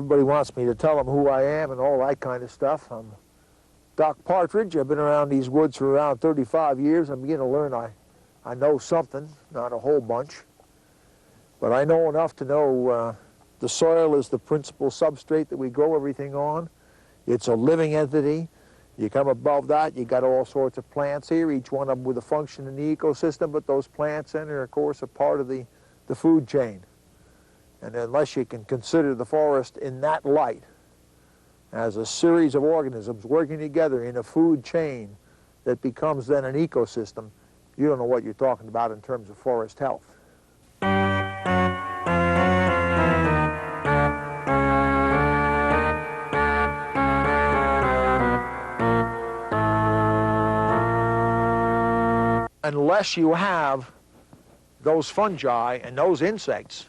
Everybody wants me to tell them who I am and all that kind of stuff. I'm Doc Partridge. I've been around these woods for around 35 years. I'm beginning to learn I know something, not a whole bunch. But I know enough to know the soil is the principal substrate that we grow everything on. It's a living entity. You come above that, you got all sorts of plants here, each one of them with a function in the ecosystem, but those plants then are, of course, a part of the food chain. And unless you can consider the forest in that light, as a series of organisms working together in a food chain that becomes then an ecosystem, you don't know what you're talking about in terms of forest health. Unless you have those fungi and those insects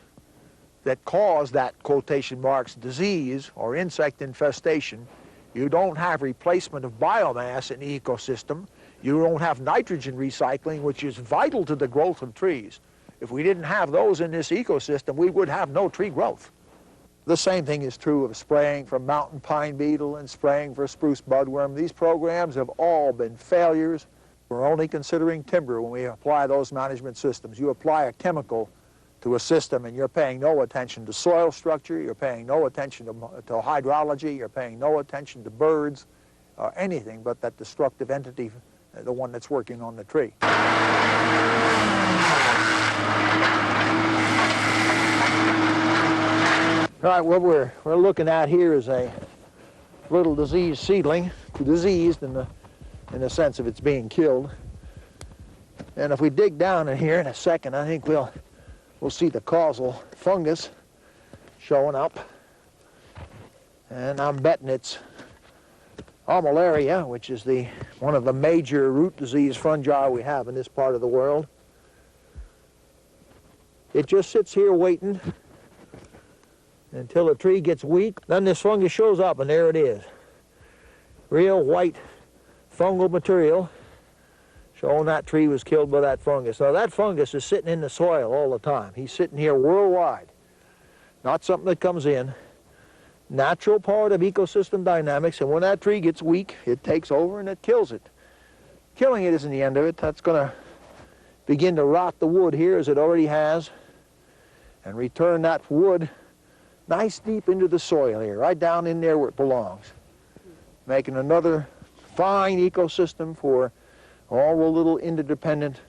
that cause that, quotation marks, disease or insect infestation, you don't have replacement of biomass in the ecosystem. You don't have nitrogen recycling, which is vital to the growth of trees. If we didn't have those in this ecosystem, we would have no tree growth. The same thing is true of spraying for mountain pine beetle and spraying for spruce budworm. These programs have all been failures. We're only considering timber when we apply those management systems. You apply a chemical to a system and you're paying no attention to soil structure, you're paying no attention to hydrology, you're paying no attention to birds, or anything but that destructive entity, the one that's working on the tree. All right, what we're looking at here is a little diseased seedling, diseased in the sense of it's being killed. And if we dig down in here in a second, I think we'll see the causal fungus showing up. And I'm betting it's Malaria, which is one of the major root disease fungi we have in this part of the world. It just sits here waiting until the tree gets weak. Then this fungus shows up, and there it is. Real white fungal material showing that tree was killed by that fungus. Now that fungus is sitting in the soil all the time. He's sitting here worldwide. Not something that comes in. Natural part of ecosystem dynamics, and when that tree gets weak, it takes over and it kills it. Killing it isn't the end of it. That's going to begin to rot the wood here as it already has and return that wood nice deep into the soil here, right down in there where it belongs, making another fine ecosystem for all the little interdependent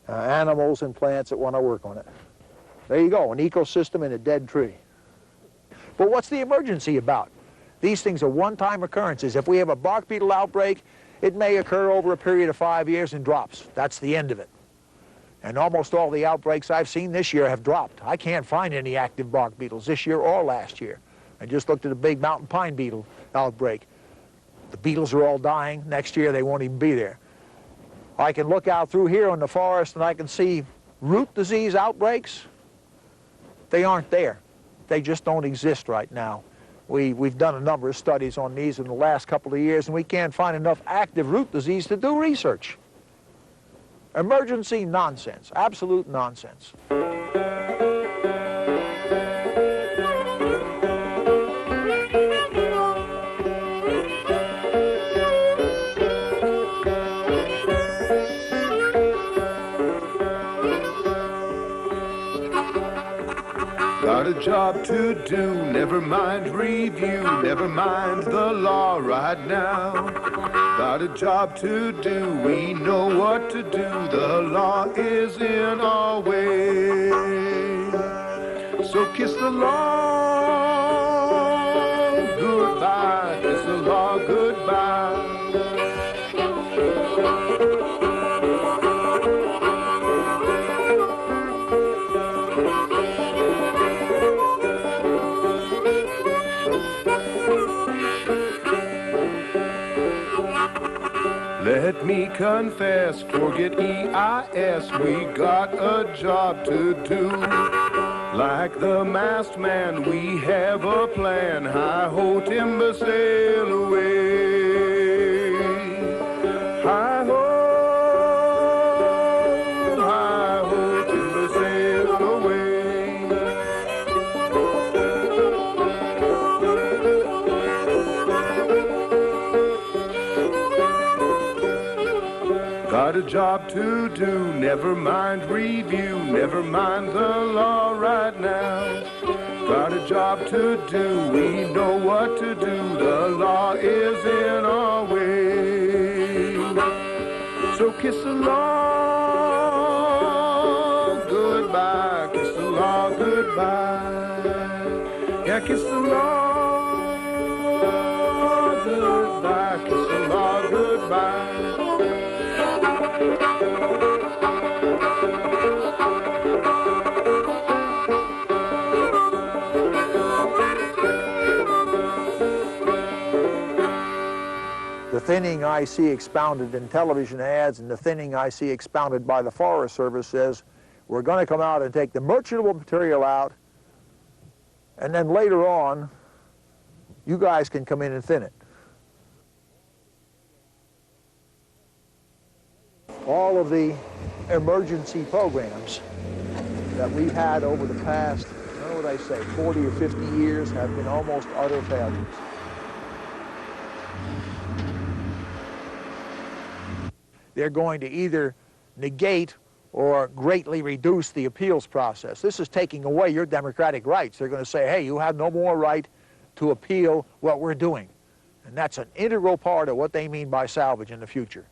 animals and plants that want to work on it. There you go, an ecosystem in a dead tree. But what's the emergency about? These things are one-time occurrences. If we have a bark beetle outbreak, it may occur over a period of 5 years and drops. That's the end of it. And almost all the outbreaks I've seen this year have dropped. I can't find any active bark beetles this year or last year. I just looked at a big mountain pine beetle outbreak. The beetles are all dying. Next year they won't even be there. I can look out through here on the forest and I can see root disease outbreaks. They aren't there. They just don't exist right now. We've done a number of studies on these in the last couple of years, and we can't find enough active root disease to do research. Emergency nonsense, absolute nonsense. Got a job to do, never mind review, never mind the law right now. Got a job to do, we know what to do, the law is in our way. So kiss the law goodbye, kiss the law goodbye. Let me confess, forget EIS, we got a job to do. Like the masked man, we have a plan, hi-ho timber sail away. Hi-ho, hi-ho timber sail away. a job to do, never mind review, never mind the law right now. Got a job to do, we know what to do, the law is in our way. So kiss the law goodbye, kiss the law goodbye. Yeah, kiss the law goodbye, kiss the law goodbye. The thinning I see expounded in television ads and the thinning I see expounded by the Forest Service says we're going to come out and take the merchantable material out, and then later on you guys can come in and thin it. All of the emergency programs that we've had over the past, I don't know what I say, 40 or 50 years have been almost utter failures. They're going to either negate or greatly reduce the appeals process. This is taking away your democratic rights. They're going to say, hey, you have no more right to appeal what we're doing. And that's an integral part of what they mean by salvage in the future.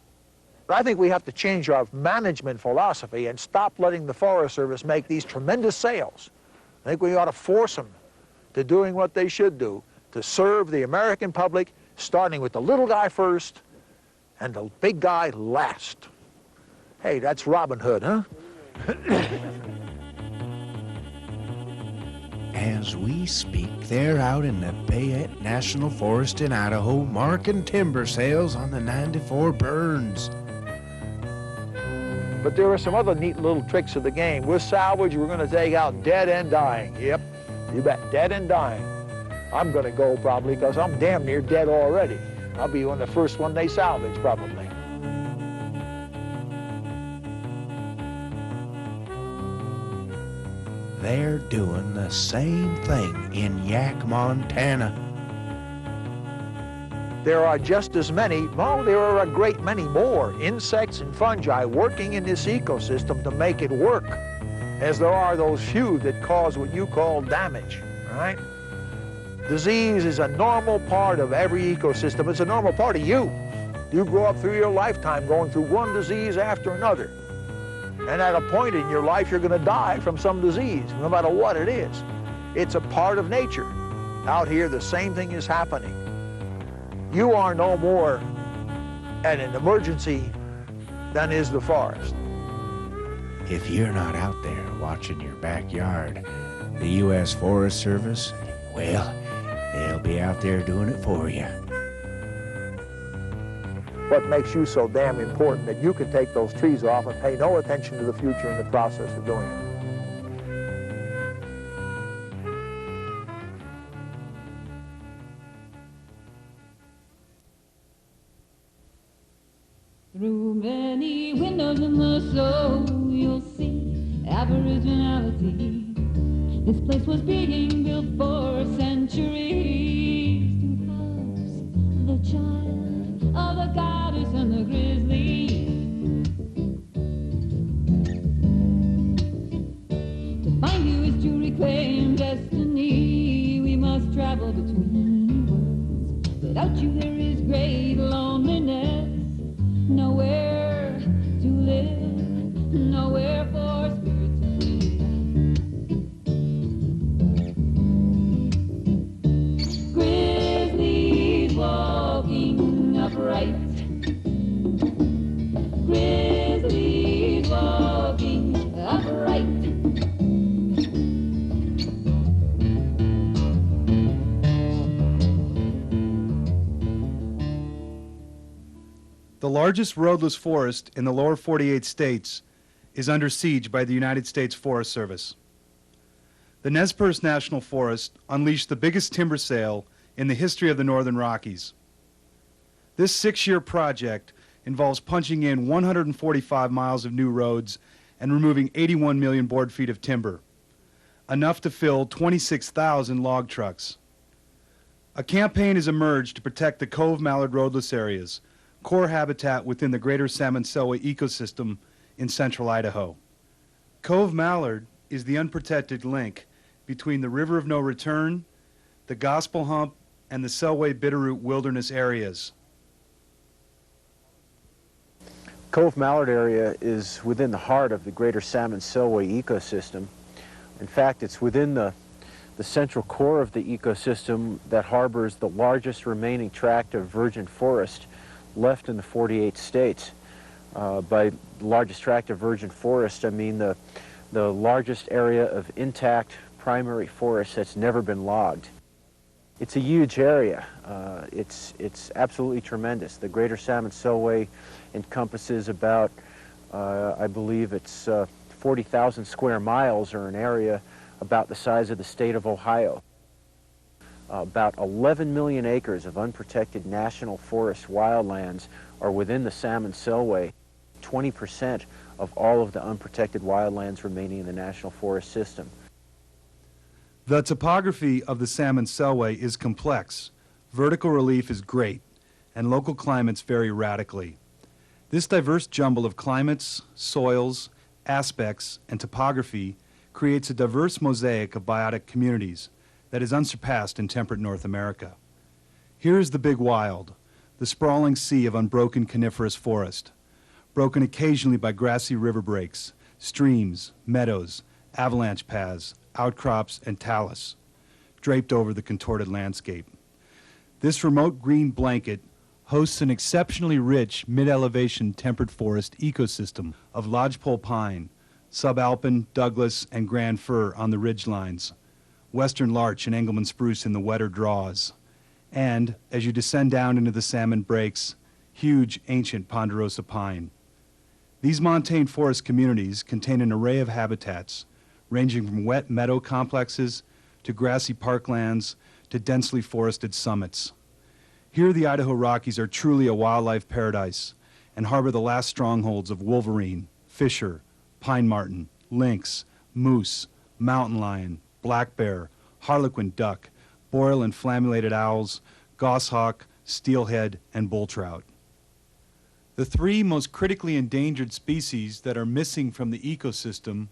But I think we have to change our management philosophy and stop letting the Forest Service make these tremendous sales. I think we ought to force them to doing what they should do, to serve the American public, starting with the little guy first and the big guy last. Hey, that's Robin Hood, huh? As we speak, they're out in the Payette National Forest in Idaho marking timber sales on the 94 burns. But there are some other neat little tricks of the game. With salvage, we're going to take out dead and dying. Yep, you bet, dead and dying. I'm going to go probably because I'm damn near dead already. I'll be one of the first one they salvage, probably. They're doing the same thing in Yak, Montana. There are just as many, well, there are a great many more insects and fungi working in this ecosystem to make it work, as there are those few that cause what you call damage, all right? Disease is a normal part of every ecosystem. It's a normal part of you. You grow up through your lifetime going through one disease after another. And at a point in your life, you're going to die from some disease, no matter what it is. It's a part of nature. Out here, the same thing is happening. You are no more at an emergency than is the forest. If you're not out there watching your backyard, the U.S. Forest Service, well, they'll be out there doing it for you. What makes you so damn important that you can take those trees off and pay no attention to the future in the process of doing it? Through many windows in the soul, you'll see aboriginality. This place was being built for centuries to house the child of the goddess and the grizzly. To find you is to reclaim destiny. We must travel between worlds. Without you there is great loneliness. Nowhere to live, nowhere for spirit to live. Grizzlies walking upright. Grizzlies walking upright. The largest roadless forest in the lower 48 states is under siege by the United States Forest Service. The Nez Perce National Forest unleashed the biggest timber sale in the history of the Northern Rockies. This 6-year project involves punching in 145 miles of new roads and removing 81 million board feet of timber, enough to fill 26,000 log trucks. A campaign has emerged to protect the Cove Mallard roadless areas, core habitat within the greater salmon-selway ecosystem in central Idaho. Cove Mallard is the unprotected link between the River of No Return, the Gospel Hump, and the Selway Bitterroot wilderness areas. Cove Mallard area is within the heart of the greater salmon-selway ecosystem. In fact, it's within the central core of the ecosystem that harbors the largest remaining tract of virgin forest left in the 48 states. By the largest tract of virgin forest, I mean the largest area of intact primary forest that's never been logged. It's a huge area. It's absolutely tremendous. The greater salmon-selway encompasses about, I believe it's 40,000 square miles, or an area about the size of the state of Ohio. About 11 million acres of unprotected national forest wildlands are within the salmon-selway. 20% of all of the unprotected wildlands remaining in the national forest system. The topography of the salmon-selway is complex. Vertical relief is great, and local climates vary radically. This diverse jumble of climates, soils, aspects, and topography creates a diverse mosaic of biotic communities that is unsurpassed in temperate North America. Here is the big wild, the sprawling sea of unbroken coniferous forest, broken occasionally by grassy river breaks, streams, meadows, avalanche paths, outcrops, and talus, draped over the contorted landscape. This remote green blanket hosts an exceptionally rich mid-elevation temperate forest ecosystem of lodgepole pine, subalpine, Douglas, and grand fir on the ridge lines, western larch and Engelmann spruce in the wetter draws, and, as you descend down into the salmon breaks, huge ancient ponderosa pine. These montane forest communities contain an array of habitats, ranging from wet meadow complexes to grassy parklands to densely forested summits. Here, the Idaho Rockies are truly a wildlife paradise and harbor the last strongholds of wolverine, fisher, pine marten, lynx, moose, mountain lion, black bear, harlequin duck, boreal and flammulated owls, goshawk, steelhead, and bull trout. The three most critically endangered species that are missing from the ecosystem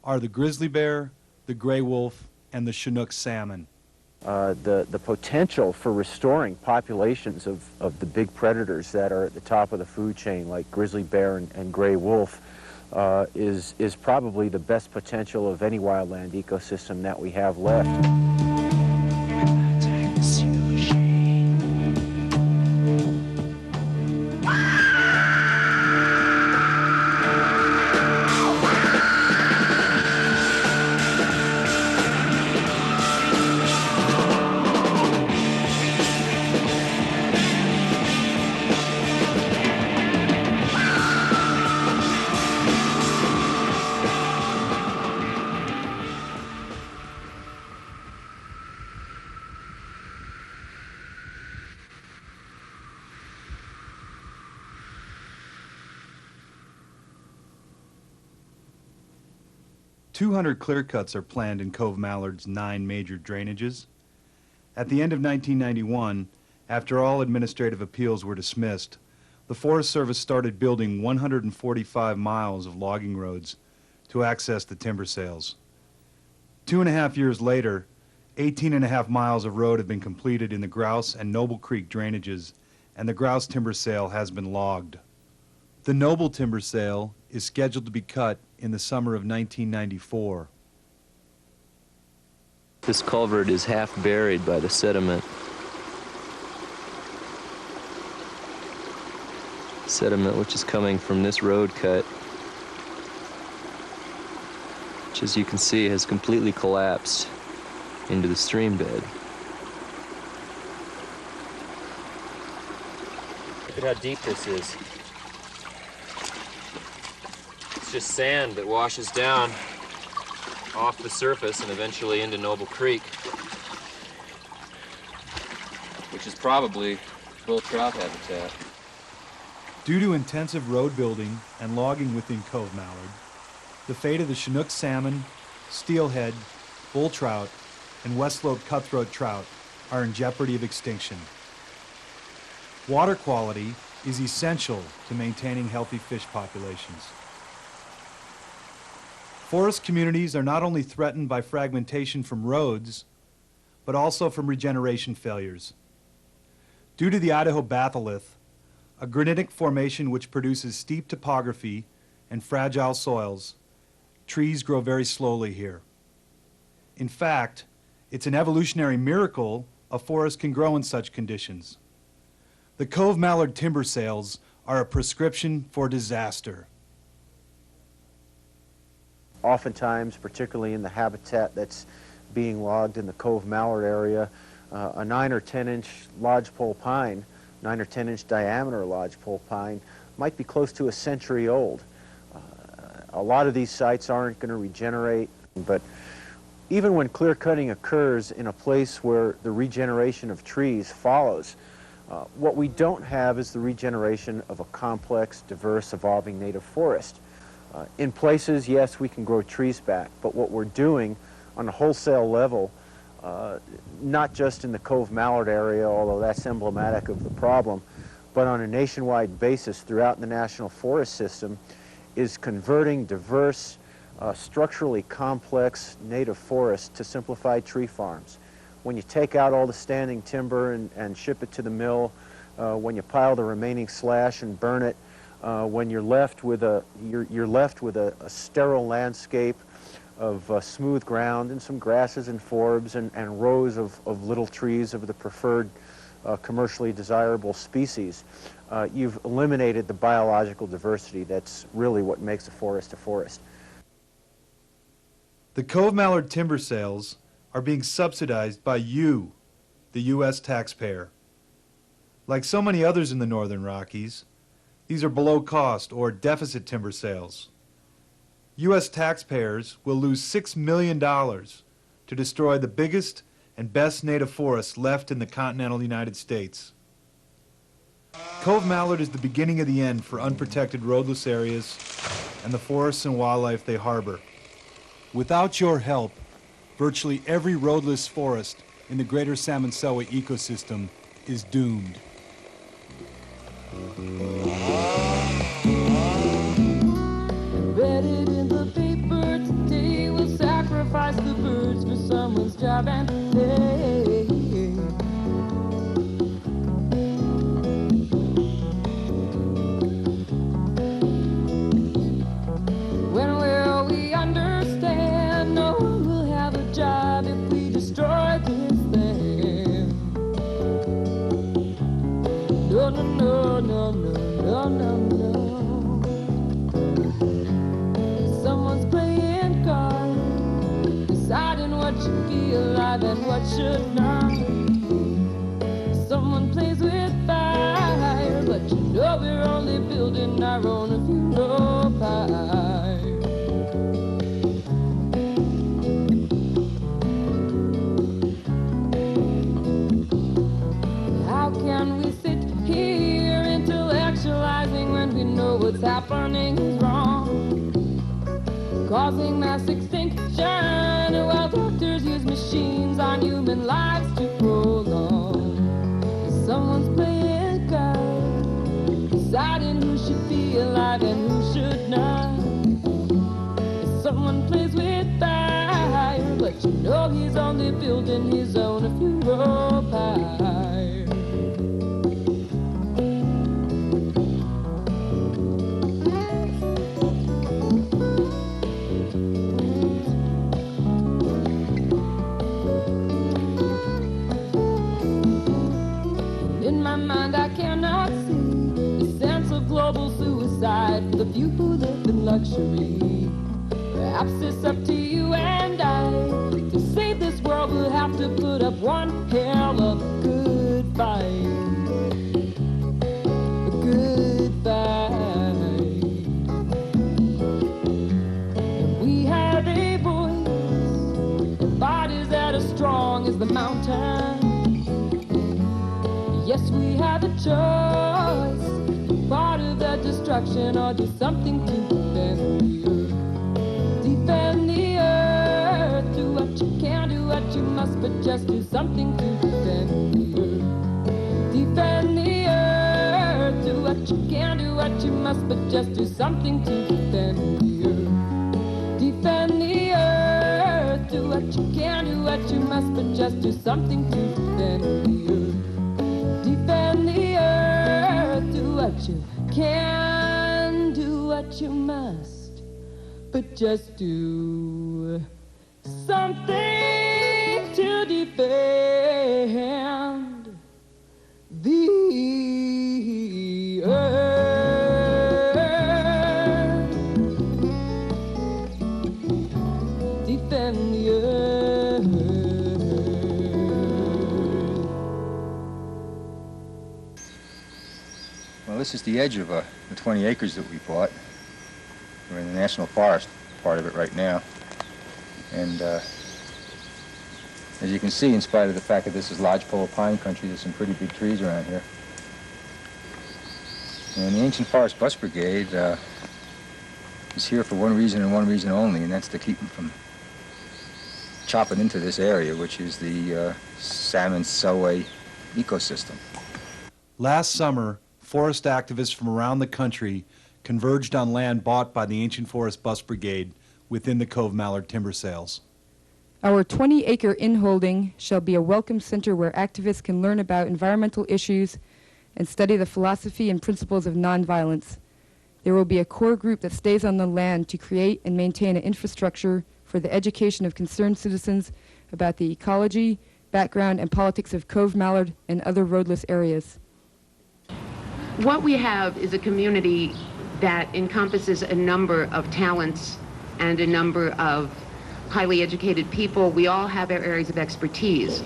are the grizzly bear, the gray wolf, and the Chinook salmon. The potential for restoring populations of the big predators that are at the top of the food chain, like grizzly bear and gray wolf, is probably the best potential of any wildland ecosystem that we have left. 200 clear cuts are planned in Cove Mallard's 9 major drainages. At the end of 1991, after all administrative appeals were dismissed, the Forest Service started building 145 miles of logging roads to access the timber sales. 2.5 years later, 18.5 miles of road have been completed in the Grouse and Noble Creek drainages, and the Grouse timber sale has been logged. The Noble timber sale is scheduled to be cut in the summer of 1994. This culvert is half buried by the sediment. Sediment which is coming from this road cut, which, as you can see, has completely collapsed into the stream bed. Look at how deep this is. It's just sand that washes down off the surface and eventually into Noble Creek, which is probably bull trout habitat. Due to intensive road building and logging within Cove Mallard, the fate of the Chinook salmon, steelhead, bull trout, and West Slope cutthroat trout are in jeopardy of extinction. Water quality is essential to maintaining healthy fish populations. Forest communities are not only threatened by fragmentation from roads, but also from regeneration failures. Due to the Idaho batholith, a granitic formation which produces steep topography and fragile soils, trees grow very slowly here. In fact, it's an evolutionary miracle a forest can grow in such conditions. The Cove Mallard timber sales are a prescription for disaster. Oftentimes, particularly in the habitat that's being logged in the Cove Mallard area, a 9 or 10 inch lodgepole pine, 9 or 10 inch diameter lodgepole pine, might be close to a century old. A lot of these sites aren't going to regenerate, but even when clear cutting occurs in a place where the regeneration of trees follows, what we don't have is the regeneration of a complex, diverse, evolving native forest. In places, yes, we can grow trees back, but what we're doing on a wholesale level, not just in the Cove Mallard area, although that's emblematic of the problem, but on a nationwide basis throughout the National Forest System, is converting diverse, structurally complex native forests to simplified tree farms. When you take out all the standing timber and ship it to the mill, when you pile the remaining slash and burn it, when you're left with a sterile landscape of smooth ground and some grasses and forbs and rows of little trees of the preferred commercially desirable species, you've eliminated the biological diversity that's really what makes a forest a forest. The Cove Mallard timber sales are being subsidized by you, the U.S. taxpayer. Like so many others in the Northern Rockies, these are below-cost or deficit timber sales. U.S. taxpayers will lose $6 million to destroy the biggest and best native forests left in the continental United States. Cove Mallard is the beginning of the end for unprotected roadless areas and the forests and wildlife they harbor. Without your help, virtually every roadless forest in the greater Salmon-Selway ecosystem is doomed. Read it in the paper today, we'll sacrifice the birds for someone's job and pay. When will we understand? No one will have a job if we destroy this thing. No, no, no, no, no, no, no, no. Someone's playing cards, deciding what should be alive and what should not. Someone plays with fire, but you know we're only building our own funeral pyre. How can we sit here intellectualizing when we know what's happening is wrong? Causing mass extinction while doctors use machines on human lives to prolong. Someone's playing cards, deciding who should be alive and who should not. Someone plays with fire, but you know he's only building his own funeral pyre. In my mind I cannot see the sense of global suicide for the few who live in luxury. Perhaps it's up to you and I to save this world. We'll have to put up one hell of a good fight. A good fight. And we have a voice and bodies that are strong as the mountain. Yes, we have a choice, part of the destruction or do something to defend the earth. Defend the earth, do what you can, do what you must, but just do something to defend the earth. Defend the earth, do what what you must, but just do something to defend the earth. Defend the earth. Do what you can, do what you must, but just do something to defend the earth. Defend the earth. Do what you can, do what you must, but just do something to defend the earth. Defend the earth. Well, this is the edge of the 20 acres that we bought. We're in the national forest part of it right now. And as you can see, in spite of the fact that this is lodgepole pine country, there's some pretty big trees around here. And the Ancient Forest Bus Brigade is here for one reason and one reason only, and that's to keep them from chopping into this area, which is the salmon-selway ecosystem. Last summer, forest activists from around the country converged on land bought by the Ancient Forest Bus Brigade within the Cove Mallard timber sales. Our 20-acre inholding shall be a welcome center where activists can learn about environmental issues and study the philosophy and principles of nonviolence. There will be a core group that stays on the land to create and maintain an infrastructure for the education of concerned citizens about the ecology, background, and politics of Cove Mallard and other roadless areas. What we have is a community that encompasses a number of talents and a number of highly educated people. We all have our areas of expertise.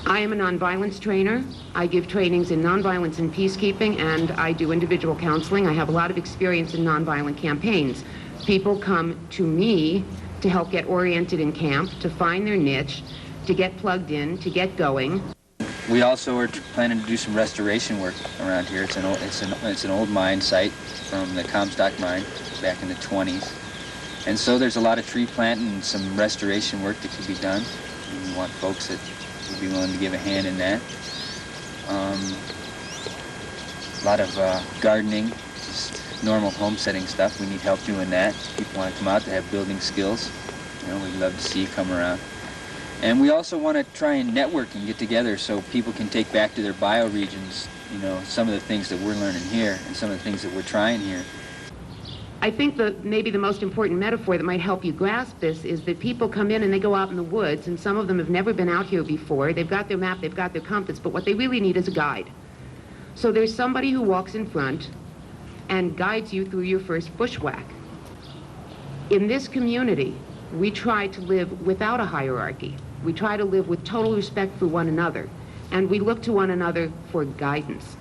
I am a nonviolence trainer. I give trainings in nonviolence and peacekeeping, and I do individual counseling. I have a lot of experience in nonviolent campaigns. People come to me to help get oriented in camp, to find their niche, to get plugged in, to get going. We also are planning to do some restoration work around here. It's an old mine site from the Comstock mine back in the 20s. And so there's a lot of tree planting and some restoration work that could be done. And we want folks that would be willing to give a hand in that. A lot of gardening, just normal homesteading stuff. We need help doing that. People want to come out to have building skills. You know, we'd love to see you come around. And we also want to try and network and get together so people can take back to their bioregions, you know, some of the things that we're learning here and some of the things that we're trying here. I think maybe the most important metaphor that might help you grasp this is that people come in and they go out in the woods, and some of them have never been out here before. They've got their map, they've got their compass, but what they really need is a guide. So there's somebody who walks in front and guides you through your first bushwhack. In this community, we try to live without a hierarchy. We try to live with total respect for one another, and we look to one another for guidance.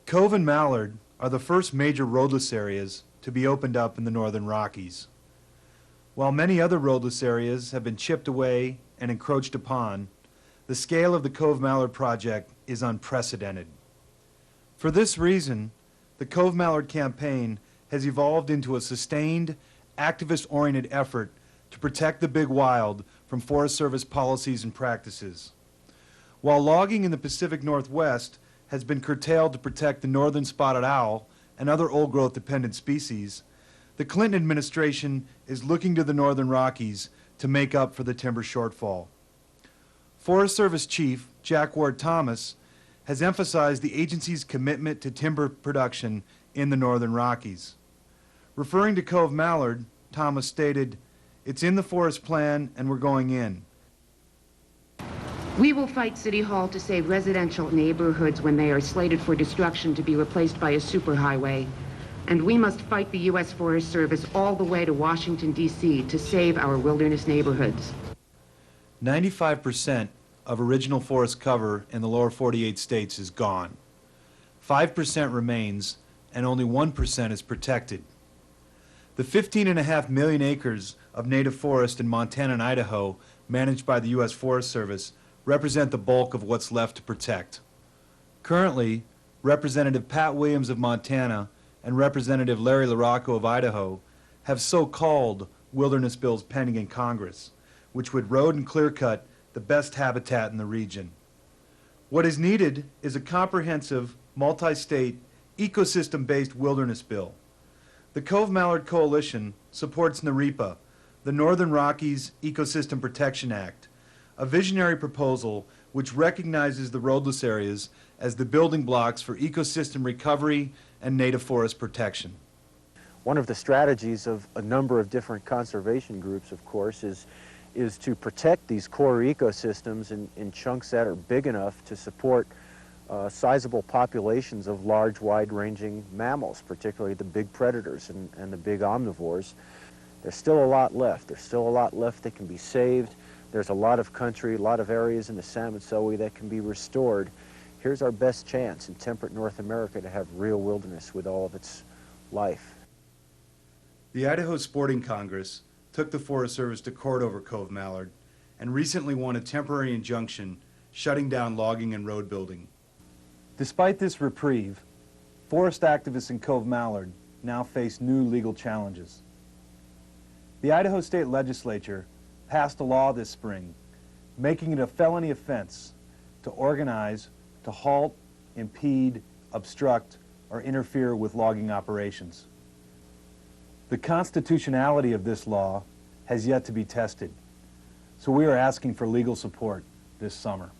Cove and Mallard are the first major roadless areas to be opened up in the Northern Rockies. While many other roadless areas have been chipped away and encroached upon, the scale of the Cove Mallard project is unprecedented. For this reason, the Cove Mallard campaign has evolved into a sustained, activist-oriented effort to protect the big wild from Forest Service policies and practices. While logging in the Pacific Northwest has been curtailed to protect the northern spotted owl and other old-growth dependent species, the Clinton administration is looking to the Northern Rockies to make up for the timber shortfall. Forest Service Chief Jack Ward Thomas has emphasized the agency's commitment to timber production in the Northern Rockies. Referring to Cove Mallard, Thomas stated, "It's in the forest plan and we're going in." We will fight City Hall to save residential neighborhoods when they are slated for destruction to be replaced by a superhighway. And we must fight the U.S. Forest Service all the way to Washington, D.C. to save our wilderness neighborhoods. 95% of original forest cover in the lower 48 states is gone. 5% remains, and only 1% is protected. The 15.5 million acres of native forest in Montana and Idaho managed by the U.S. Forest Service represent the bulk of what's left to protect. Currently, Representative Pat Williams of Montana and Representative Larry LaRocco of Idaho have so-called wilderness bills pending in Congress, which would road and clear-cut the best habitat in the region. What is needed is a comprehensive, multi-state, ecosystem-based wilderness bill. The Cove Mallard Coalition supports NAREPA, the Northern Rockies Ecosystem Protection Act, a visionary proposal which recognizes the roadless areas as the building blocks for ecosystem recovery and native forest protection. One of the strategies of a number of different conservation groups, of course, is to protect these core ecosystems in chunks that are big enough to support sizable populations of large, wide-ranging mammals, particularly the big predators and the big omnivores. There's still a lot left. There's still a lot left that can be saved. There's a lot of country, a lot of areas in the Salmon-Selway that can be restored. Here's our best chance in temperate North America to have real wilderness with all of its life. The Idaho Sporting Congress took the Forest Service to court over Cove Mallard and recently won a temporary injunction shutting down logging and road building. Despite this reprieve, forest activists in Cove Mallard now face new legal challenges. The Idaho State Legislature passed a law this spring making it a felony offense to organize, to halt, impede, obstruct, or interfere with logging operations. The constitutionality of this law has yet to be tested, so we are asking for legal support this summer.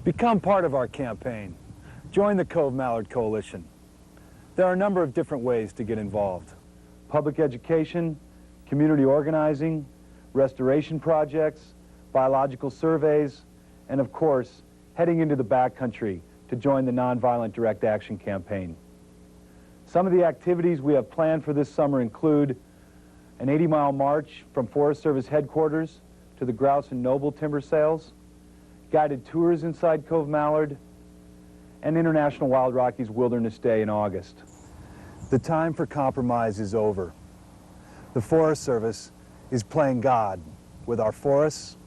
Become part of our campaign. Join the Cove Mallard Coalition. There are a number of different ways to get involved. Public education, community organizing, restoration projects, biological surveys, and of course, heading into the backcountry to join the Nonviolent Direct Action Campaign. Some of the activities we have planned for this summer include an 80-mile march from Forest Service headquarters to the Grouse and Noble timber sales, guided tours inside Cove Mallard, and International Wild Rockies Wilderness Day in August. The time for compromise is over. The Forest Service is playing God with our forests,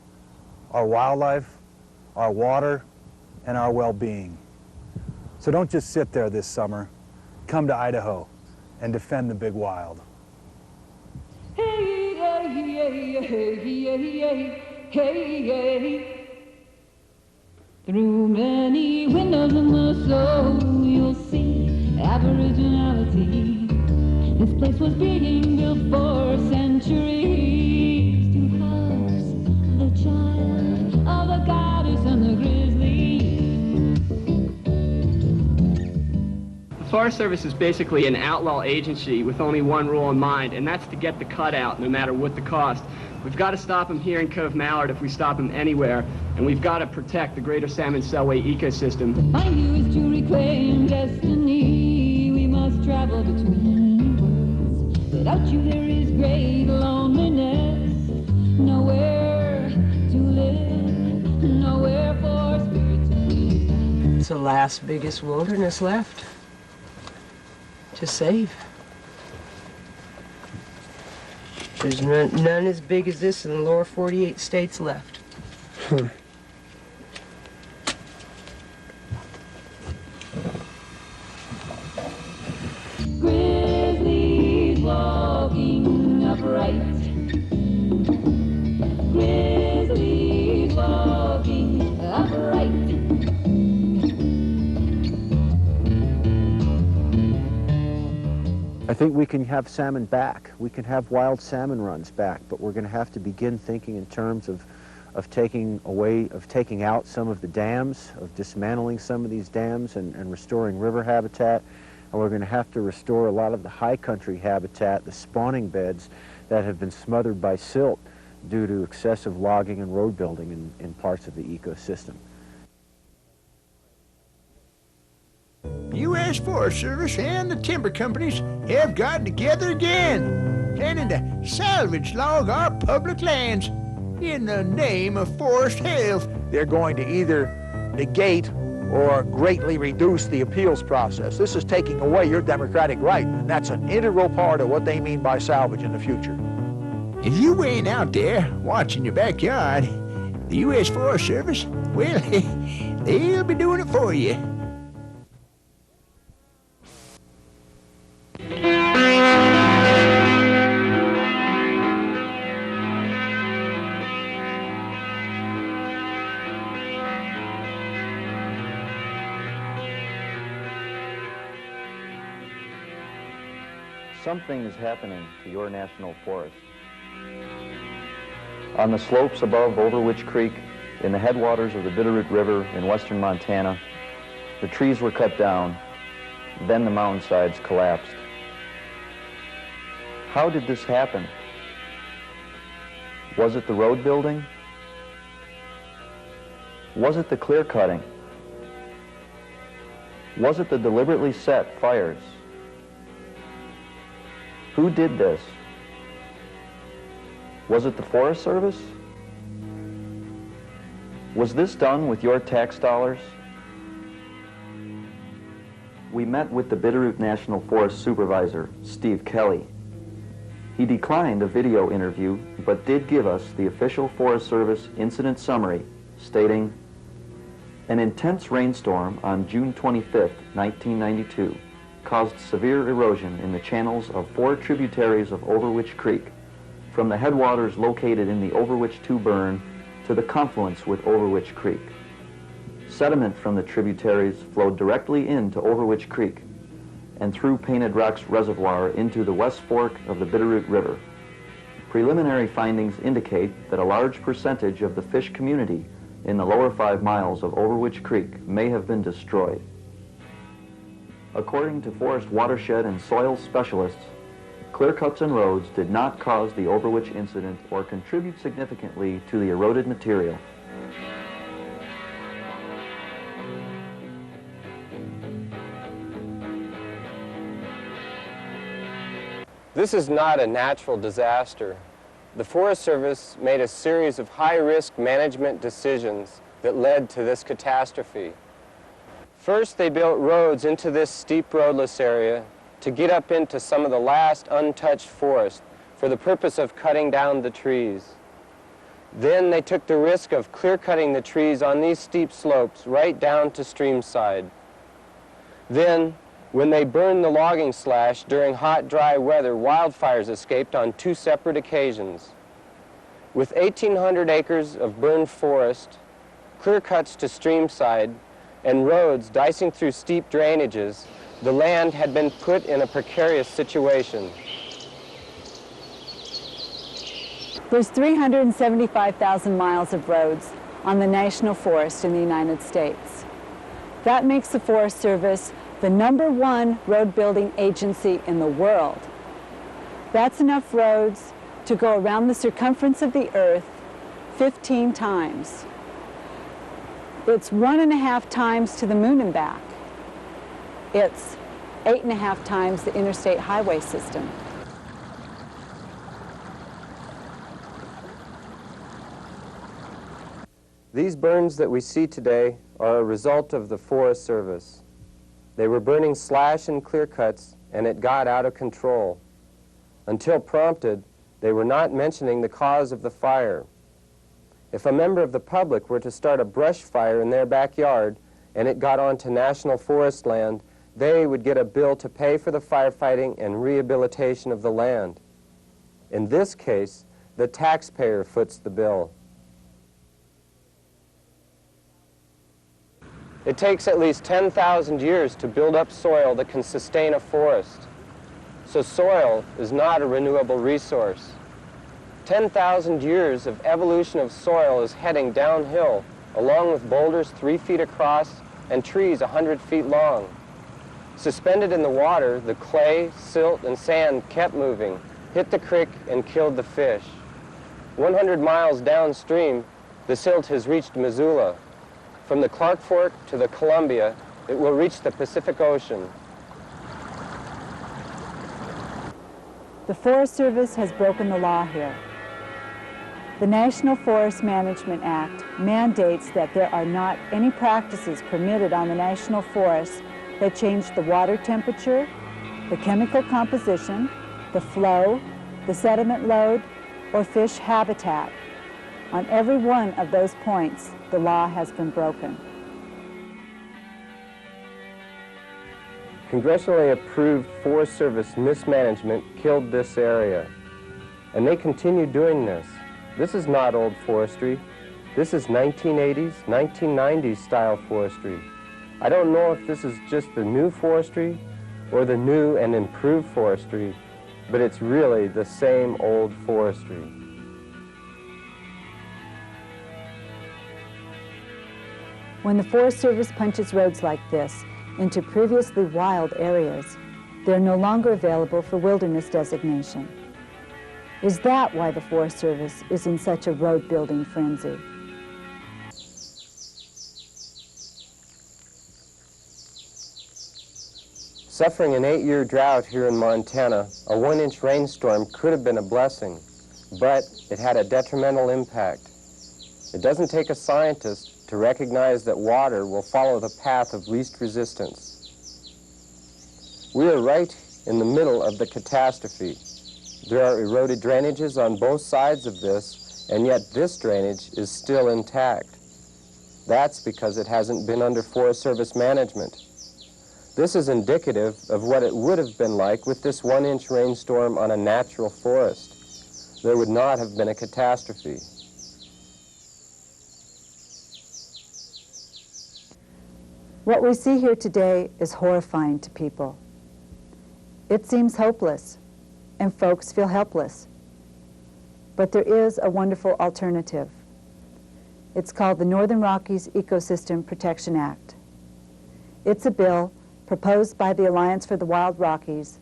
our wildlife, our water, and our well-being. So don't just sit there this summer. Come to Idaho and defend the big wild. Hey, hey, hey, hey, hey, hey, hey. Through many windows in the soul, you'll see aboriginality. This place was being built for centuries to house the child of the goddess and the grizzly. The Forest Service is basically an outlaw agency with only one rule in mind, and that's to get the cut out, no matter what the cost. We've got to stop them here in Cove Mallard if we stop them anywhere, and we've got to protect the greater Salmon-Selway ecosystem. To find you is to reclaim destiny. We must travel between worlds. Without you there is great loneliness. Nowhere to live, nowhere for spirit to live. It's the last biggest wilderness left to save. There's none as big as this in the lower 48 states left. Grizzlies walking upright. Grizzlies walking upright. I think we can have salmon back. We can have wild salmon runs back, but we're going to have to begin thinking in terms of taking out some of the dams, of dismantling some of these dams and restoring river habitat. And we're going to have to restore a lot of the high country habitat, the spawning beds that have been smothered by silt due to excessive logging and road building in parts of the ecosystem. U.S. Forest Service and the timber companies have gotten together again, planning to salvage log our public lands in the name of forest health. They're going to either negate or greatly reduce the appeals process. This is taking away your democratic right, and that's an integral part of what they mean by salvage in the future. If you ain't out there watching your backyard, the U.S. Forest Service, well, they'll be doing it for you. Something is happening to your national forest. On the slopes above Overwitch Creek, in the headwaters of the Bitterroot River in western Montana, the trees were cut down, then the mountainsides collapsed. How did this happen? Was it the road building? Was it the clear cutting? Was it the deliberately set fires? Who did this? Was it the Forest Service? Was this done with your tax dollars? We met with the Bitterroot National Forest Supervisor, Steve Kelly. He declined a video interview, but did give us the official Forest Service incident summary, stating, "An intense rainstorm on June 25, 1992, caused severe erosion in the channels of 4 tributaries of Overwitch Creek, from the headwaters located in the Overwitch II burn to the confluence with Overwitch Creek. Sediment from the tributaries flowed directly into Overwitch Creek and through Painted Rocks Reservoir into the West Fork of the Bitterroot River. Preliminary findings indicate that a large percentage of the fish community in the lower 5 miles of Overwitch Creek may have been destroyed. According to forest watershed and soil specialists, clear cuts and roads did not cause the Overwitch incident or contribute significantly to the eroded material. This is not a natural disaster. The Forest Service made a series of high-risk management decisions that led to this catastrophe. First, they built roads into this steep roadless area to get up into some of the last untouched forest for the purpose of cutting down the trees. Then they took the risk of clear-cutting the trees on these steep slopes right down to streamside. Then, when they burned the logging slash during hot, dry weather, wildfires escaped on 2 separate occasions. With 1,800 acres of burned forest, clear cuts to streamside, and roads dicing through steep drainages, the land had been put in a precarious situation. There's 375,000 miles of roads on the national forest in the United States. That makes the Forest Service the #1 road building agency in the world. That's enough roads to go around the circumference of the earth 15 times. It's 1.5 times to the moon and back. It's 8.5 times the interstate highway system. These burns that we see today are a result of the Forest Service. They were burning slash and clear cuts, and it got out of control. Until prompted, they were not mentioning the cause of the fire. If a member of the public were to start a brush fire in their backyard and it got onto national forest land, they would get a bill to pay for the firefighting and rehabilitation of the land. In this case, the taxpayer foots the bill. It takes at least 10,000 years to build up soil that can sustain a forest. So soil is not a renewable resource. 10,000 years of evolution of soil is heading downhill, along with boulders 3 feet across and trees 100 feet long. Suspended in the water, the clay, silt, and sand kept moving, hit the creek, and killed the fish. 100 miles downstream, the silt has reached Missoula. From the Clark Fork to the Columbia, it will reach the Pacific Ocean. The Forest Service has broken the law here. The National Forest Management Act mandates that there are not any practices permitted on the national forests that change the water temperature, the chemical composition, the flow, the sediment load, or fish habitat. On every one of those points, the law has been broken. Congressionally approved Forest Service mismanagement killed this area, and they continue doing this. This is not old forestry. This is 1980s, 1990s style forestry. I don't know if this is just the new forestry or the new and improved forestry, but it's really the same old forestry. When the Forest Service punches roads like this into previously wild areas, they're no longer available for wilderness designation. Is that why the Forest Service is in such a road-building frenzy? Suffering an 8-year drought here in Montana, a 1-inch rainstorm could have been a blessing, but it had a detrimental impact. It doesn't take a scientist to recognize that water will follow the path of least resistance. We are right in the middle of the catastrophe. There are eroded drainages on both sides of this, and yet this drainage is still intact. That's because it hasn't been under Forest Service management. This is indicative of what it would have been like with this 1-inch rainstorm on a natural forest. There would not have been a catastrophe. What we see here today is horrifying to people. It seems hopeless, and folks feel helpless. But there is a wonderful alternative. It's called the Northern Rockies Ecosystem Protection Act. It's a bill proposed by the Alliance for the Wild Rockies,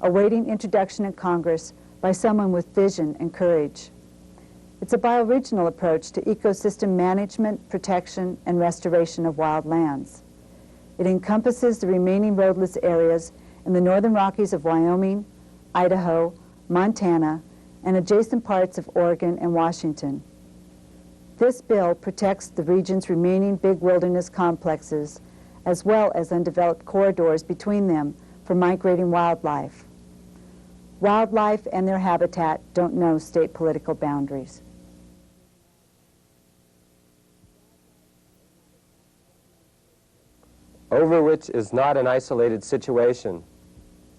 awaiting introduction in Congress by someone with vision and courage. It's a bioregional approach to ecosystem management, protection, and restoration of wild lands. It encompasses the remaining roadless areas in the Northern Rockies of Wyoming, Idaho, Montana, and adjacent parts of Oregon and Washington. This bill protects the region's remaining big wilderness complexes, as well as undeveloped corridors between them for migrating wildlife. Wildlife and their habitat don't know state political boundaries. Overwich is not an isolated situation.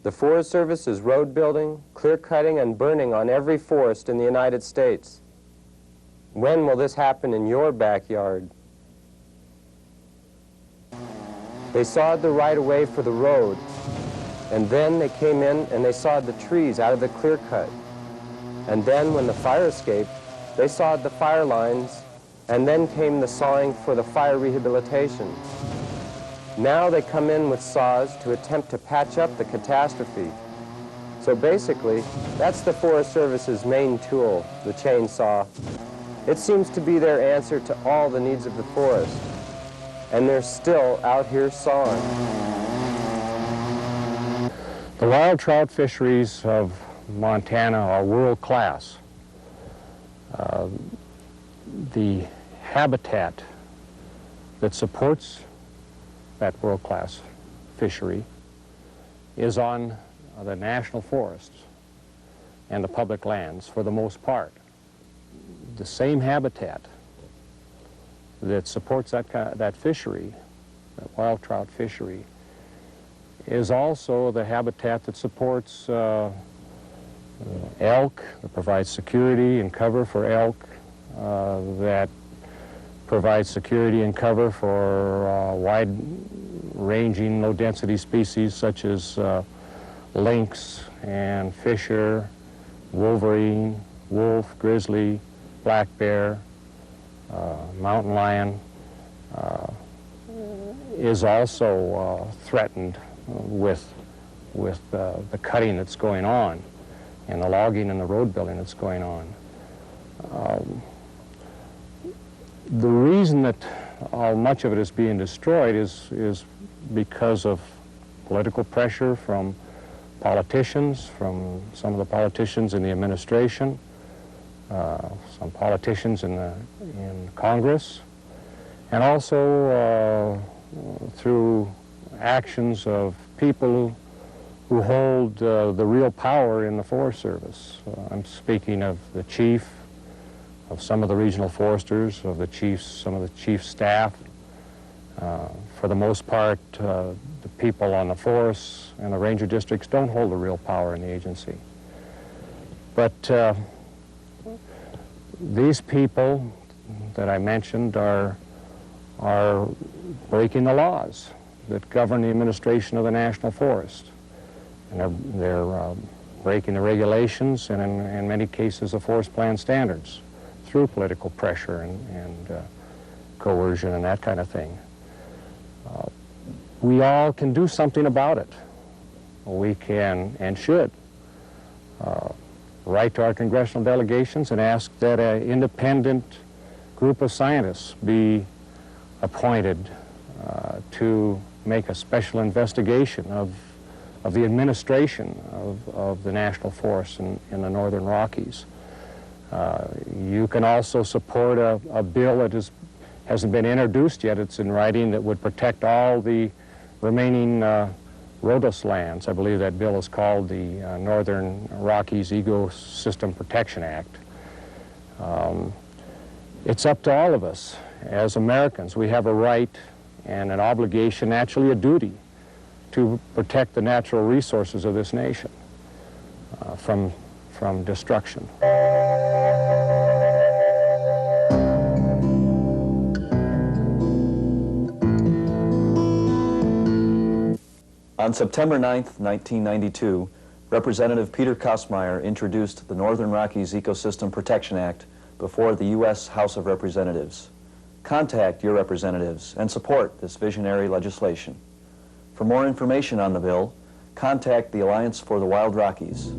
The Forest Service is road building, clear cutting, and burning on every forest in the United States. When will this happen in your backyard? They sawed the right-of-way for the road, and then they came in and they sawed the trees out of the clear cut. And then when the fire escaped, they sawed the fire lines, and then came the sawing for the fire rehabilitation. Now they come in with saws to attempt to patch up the catastrophe. So basically, that's the Forest Service's main tool, the chainsaw. It seems to be their answer to all the needs of the forest. And they're still out here sawing. The wild trout fisheries of Montana are world class. The habitat that supports that world-class fishery is on the national forests and the public lands for the most part. The same habitat that supports that fishery, that wild trout fishery, is also the habitat that supports elk, that provides security and cover for elk, that provides security and cover for wide-ranging, low-density species such as lynx and fisher, wolverine, wolf, grizzly, black bear, mountain lion, is also threatened with the cutting that's going on and the logging and the road building that's going on. The reason that much of it is being destroyed is because of political pressure from politicians, from some of the politicians in the administration, some politicians in Congress, and also through actions of people who hold the real power in the Forest Service. I'm speaking of the chief, of some of the regional foresters, of the chiefs, some of the chief staff. For the most part, the people on the forests and the ranger districts don't hold the real power in the agency. But these people that I mentioned are breaking the laws that govern the administration of the national forest. And they're breaking the regulations and in many cases the forest plan standards through political pressure and coercion and that kind of thing. We all can do something about it. We can and should write to our congressional delegations and ask that an independent group of scientists be appointed to make a special investigation of the administration of the national forests in the northern Rockies. You can also support a bill that hasn't been introduced yet. It's in writing, that would protect all the remaining RODOS lands. I believe that bill is called the Northern Rockies Ecosystem Protection Act. It's up to all of us as Americans. We have a right and an obligation, actually a duty, to protect the natural resources of this nation from destruction. On September 9th, 1992, Representative Peter Kosmeyer introduced the Northern Rockies Ecosystem Protection Act before the U.S. House of Representatives. Contact your representatives and support this visionary legislation. For more information on the bill, contact the Alliance for the Wild Rockies.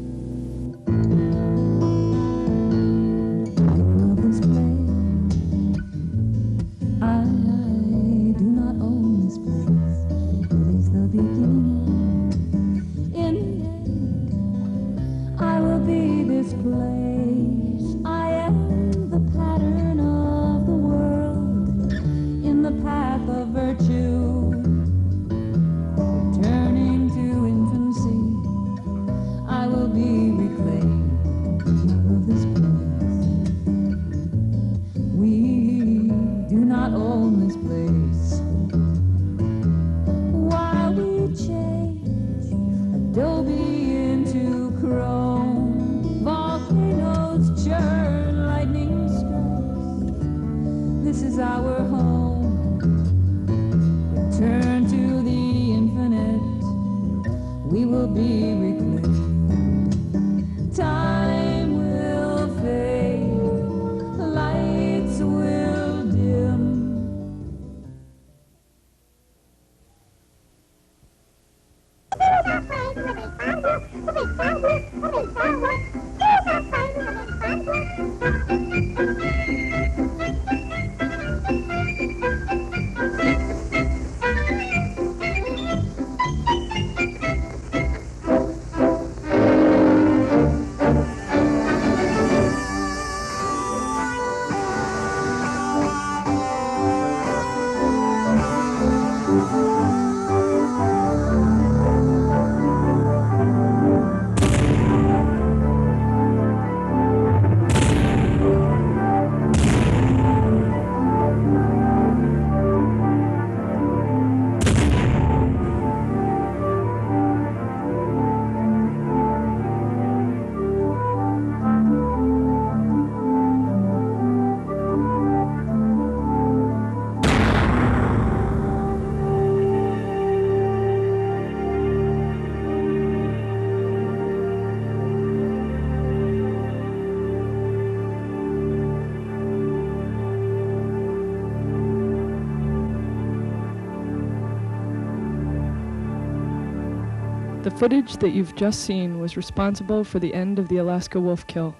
The footage that you've just seen was responsible for the end of the Alaska wolf kill.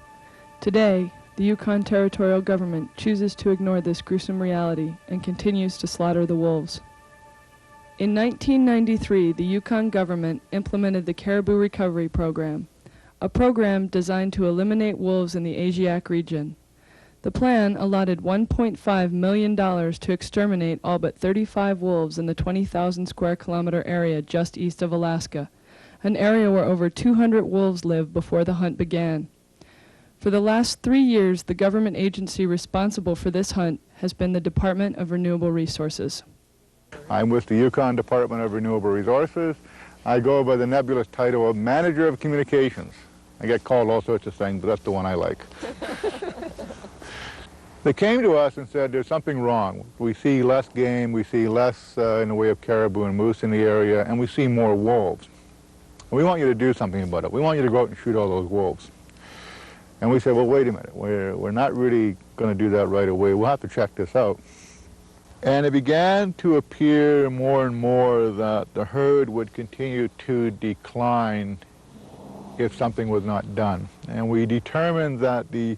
Today, the Yukon Territorial Government chooses to ignore this gruesome reality and continues to slaughter the wolves. In 1993, the Yukon government implemented the Caribou Recovery Program, a program designed to eliminate wolves in the Asiatic region. The plan allotted $1.5 million to exterminate all but 35 wolves in the 20,000 square kilometer area just east of Alaska, an area where over 200 wolves lived before the hunt began. For the last 3 years, the government agency responsible for this hunt has been the Department of Renewable Resources. I'm with the Yukon Department of Renewable Resources. I go by the nebulous title of Manager of Communications. I get called all sorts of things, but that's the one I like. They came to us and said there's something wrong. We see less game, we see less in the way of caribou and moose in the area, and we see more wolves. We want you to do something about it. We want you to go out and shoot all those wolves. And we said, well, wait a minute. We're not really going to do that right away. We'll have to check this out. And it began to appear more and more that the herd would continue to decline if something was not done. And we determined that the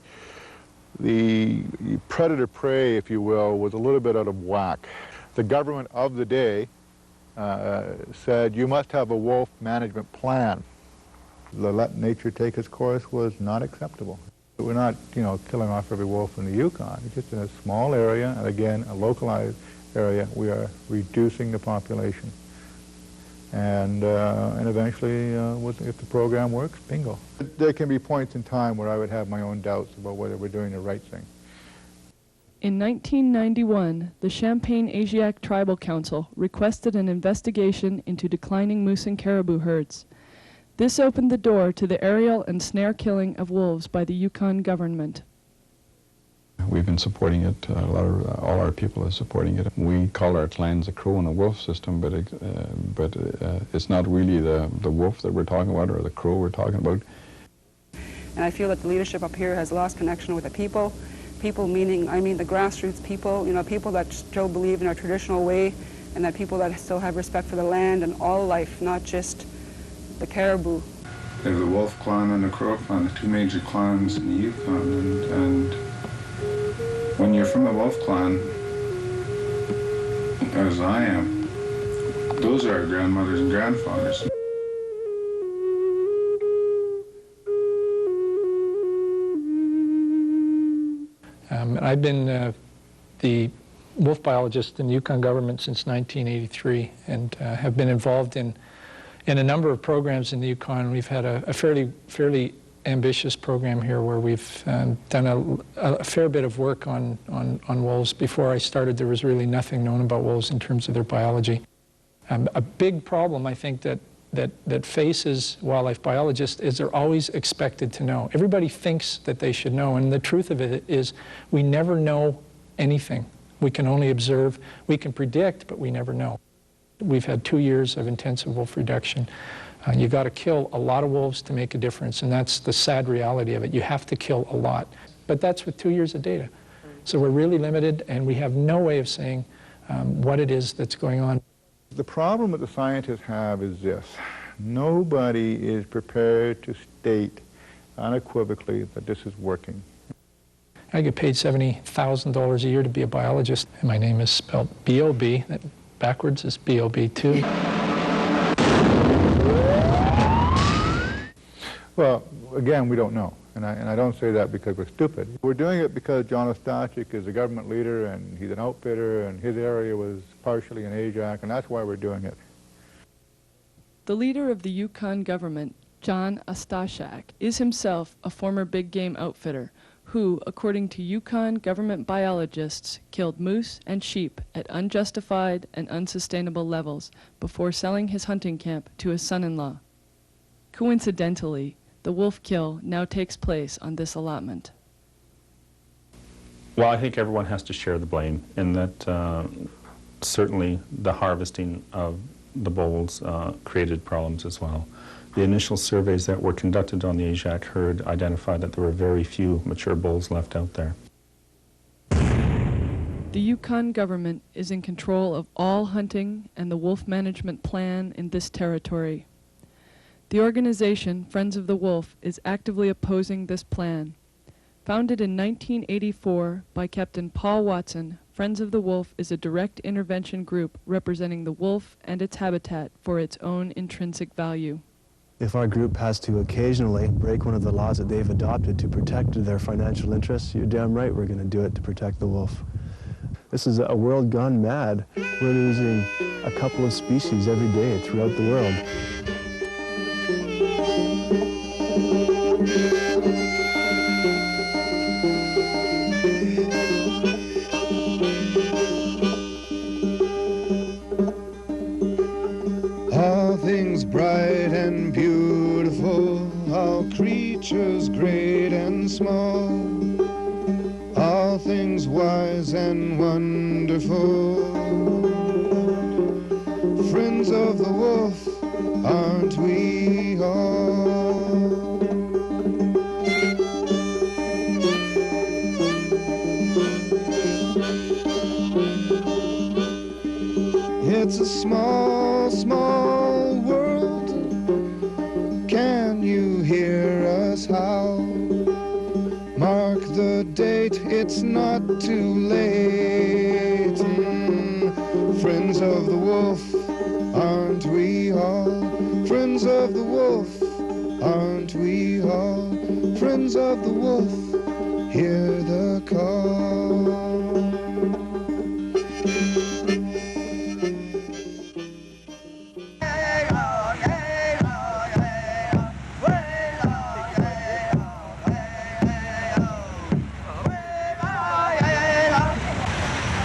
predator-prey, if you will, was a little bit out of whack. The government of the day said, you must have a wolf management plan. The let nature take its course was not acceptable. We're not, killing off every wolf in the Yukon. It's just in a small area, and again, a localized area, we are reducing the population. And eventually, if the program works, bingo. There can be points in time where I would have my own doubts about whether we're doing the right thing. In 1991, the Champagne-Asiac Tribal Council requested an investigation into declining moose and caribou herds. This opened the door to the aerial and snare killing of wolves by the Yukon government. We've been supporting it. All our people are supporting it. We call our clans a crow and a wolf system, but it's not really the wolf that we're talking about or the crow we're talking about. And I feel that the leadership up here has lost connection with the people. People meaning, I mean the grassroots people, people that still believe in our traditional way, and that people that still have respect for the land and all life, not just the caribou. There's the wolf clan and the crow clan, the two major clans in the Yukon, and when you're from the wolf clan, as I am, those are our grandmothers and grandfathers. I've been the wolf biologist in the Yukon government since 1983 and have been involved in a number of programs in the Yukon. We've had a fairly ambitious program here where we've done a fair bit of work on wolves. Before I started, there was really nothing known about wolves in terms of their biology. A big problem, I think, that faces wildlife biologists is they're always expected to know. Everybody thinks that they should know, and the truth of it is we never know anything. We can only observe. We can predict, but we never know. We've had 2 years of intensive wolf reduction. You've got to kill a lot of wolves to make a difference, and that's the sad reality of it. You have to kill a lot. But that's with 2 years of data. So we're really limited, and we have no way of saying what it is that's going on. The problem that the scientists have is this. Nobody is prepared to state unequivocally that this is working. I get paid $70,000 a year to be a biologist, and my name is spelled B-O-B. That backwards is B-O-B too. Well, again, we don't know. And I don't say that because we're stupid. We're doing it because John Ostachik is a government leader and he's an outfitter and his area was partially in Ajax, and that's why we're doing it. The leader of the Yukon government, John Ostachik, is himself a former big game outfitter who, according to Yukon government biologists, killed moose and sheep at unjustified and unsustainable levels before selling his hunting camp to his son-in-law. Coincidentally, the wolf kill now takes place on this allotment. Well, I think everyone has to share the blame in that certainly the harvesting of the bulls created problems as well. The initial surveys that were conducted on the Ajax herd identified that there were very few mature bulls left out there. The Yukon government is in control of all hunting and the wolf management plan in this territory. The organization, Friends of the Wolf, is actively opposing this plan. Founded in 1984 by Captain Paul Watson, Friends of the Wolf is a direct intervention group representing the wolf and its habitat for its own intrinsic value. If our group has to occasionally break one of the laws that they've adopted to protect their financial interests, you're damn right we're going to do it to protect the wolf. This is a world gone mad. We're losing a couple of species every day throughout the world. All things bright and beautiful, all creatures great and small, all things wise and wonderful. Friends of the wolf, aren't we? all. It's a small, small world. Can you hear us howl? Mark the date, it's not too late. Friends of the wolf, aren't we all? Friends of the wolf, aren't we all? Friends of the wolf, hear the call.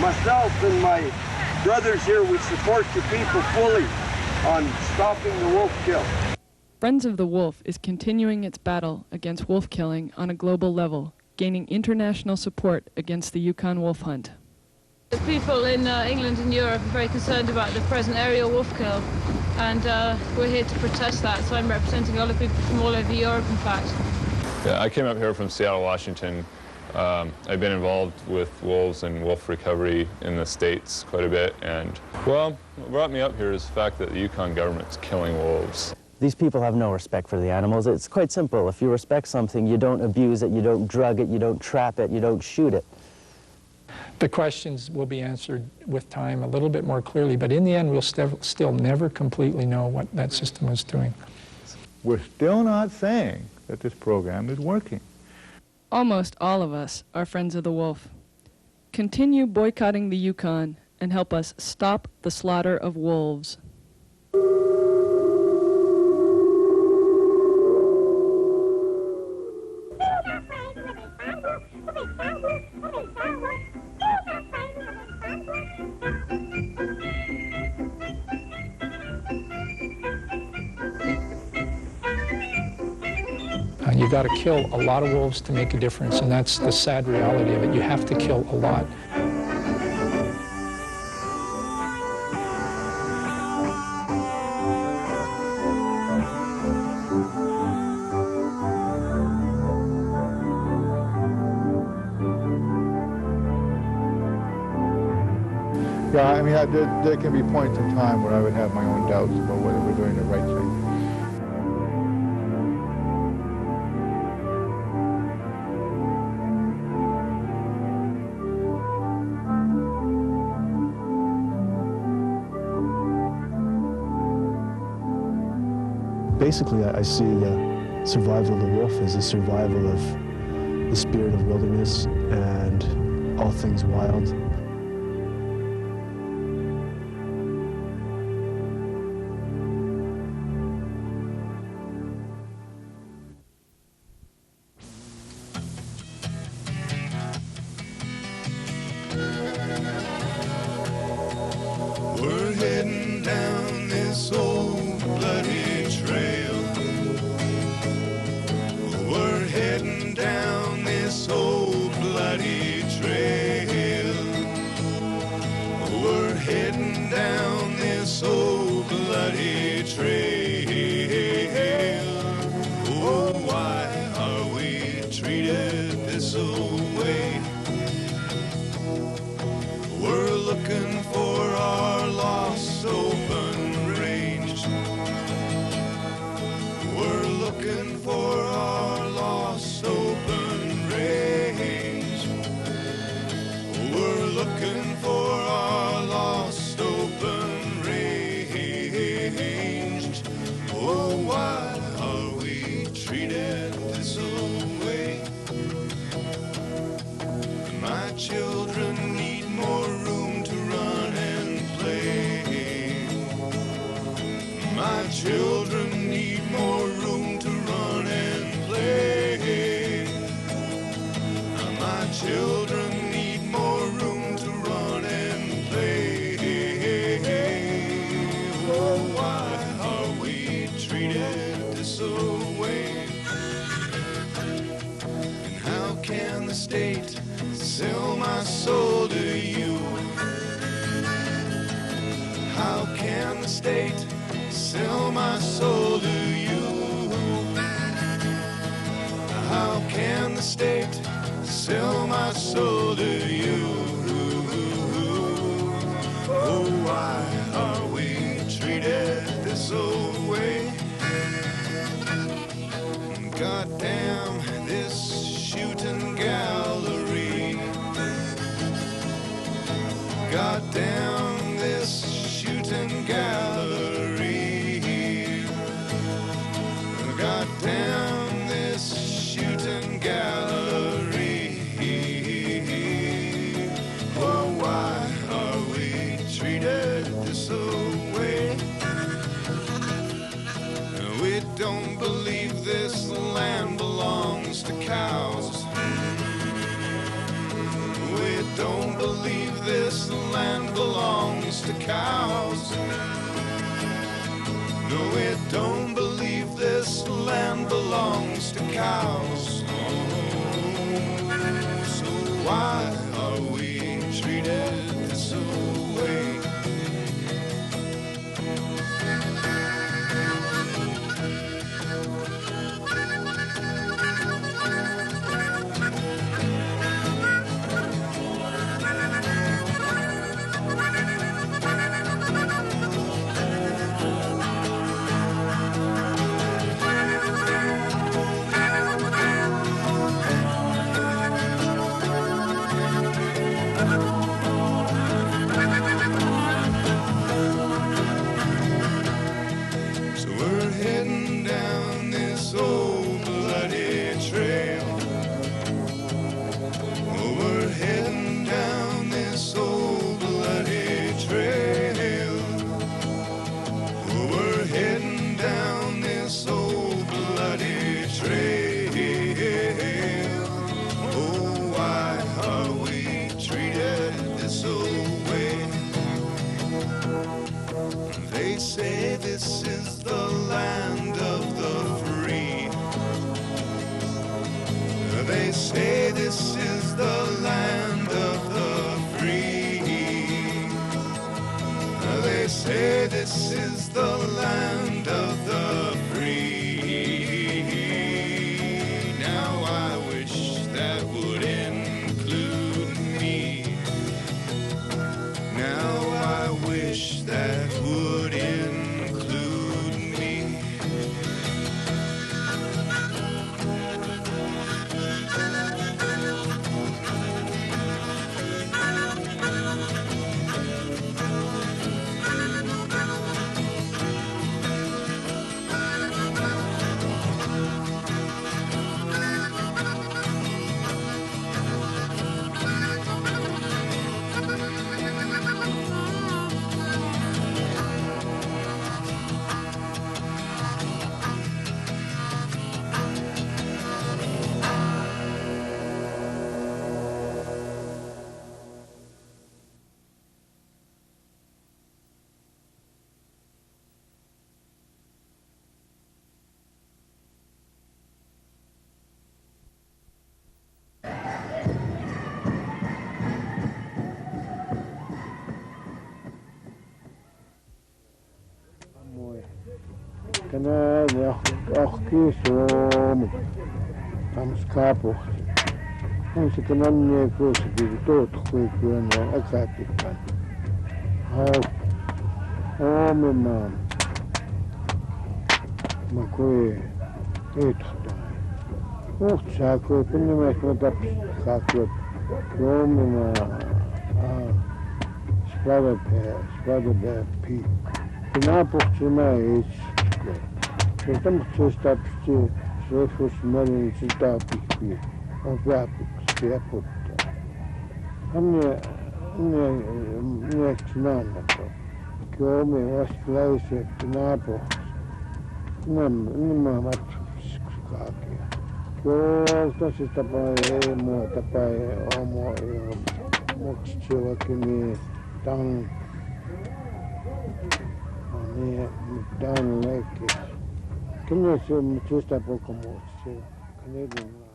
Myself and my brothers here, we support the people fully on stopping the wolf kill. Friends of the Wolf is continuing its battle against wolf killing on a global level, gaining international support against the Yukon wolf hunt. The people in England and Europe are very concerned about the present aerial wolf kill, and we're here to protest that, so I'm representing a lot of people from all over Europe, in fact. Yeah, I came up here from Seattle, Washington. I've been involved with wolves and wolf recovery in the States quite a bit, and, well, what brought me up here is the fact that the Yukon government's killing wolves. These people have no respect for the animals. It's quite simple. If you respect something, you don't abuse it, you don't drug it, you don't trap it, you don't shoot it. The questions will be answered with time a little bit more clearly, but in the end, we'll still never completely know what that system was doing. We're still not saying that this program is working. Almost all of us are friends of the wolf. Continue boycotting the Yukon and help us stop the slaughter of wolves. You got to kill a lot of wolves to make a difference, and that's the sad reality of it. You have to kill a lot. Yeah, I mean, there can be points in time where I would have my own doubts about whether we're doing the right thing. Basically, I see the survival of the wolf as a survival of the spirit of wilderness and all things wild. We're heading down this old bloody trail. We're heading down this old bloody trail. We're heading down this old bloody trail. Oh, why are we treated this old way? We're looking for our lost open range. We're looking for our lost open range. We're looking for our lost open range. Oh, why are we treated this way? My children need more room to run and play. My children need more room to run and play. My children need more room to run and play. Oh, why are we treated this way? And how can the state sell my soul to you? How can the state sell my soul to you? sell my soul to you. Oh, why are we treated this old way? Goddamn this shooting gallery. Goddamn this shooting gallery. Goddamn this shooting gallery. Oh, why are we treated this way? We don't believe this land belongs to cows. We don't believe this land belongs to cows. No, we don't believe this land belongs to cows. So why are we treated this way? So we're heading down this old bloody trail. Oh, we're heading down this old bloody trail. Oh, we're heading down this old bloody trail. Oh, why are we treated this old way? They say this is the land of the free. They say this is the land of the free. They say this is the land of the free. Now I wish that would include me. Now I wish that would include me. Tänään ahkiisuomu. Tamskapu. On sitten annee kuitenkin tuotkuikuun ja äkätikan. Oomimaan. Mä kui yhtään. Uhtsaa kui pinnimäistä mä tapsikaa kui oomimaan. Spadepää piikku. Minä puhutsin mä itse. Mutta musta se fus meni sitä pikkuja. On väpiksi ja puttaa. Minä nännäkö. Kiomi vasta läisi naapuhti. Nämä matkuskaakia. Kiolta sitä ei muuta päin omo ja muksillakin niin tang. Niin, dan leikki. Kyllä se on sitä poco muuta. Canadian line.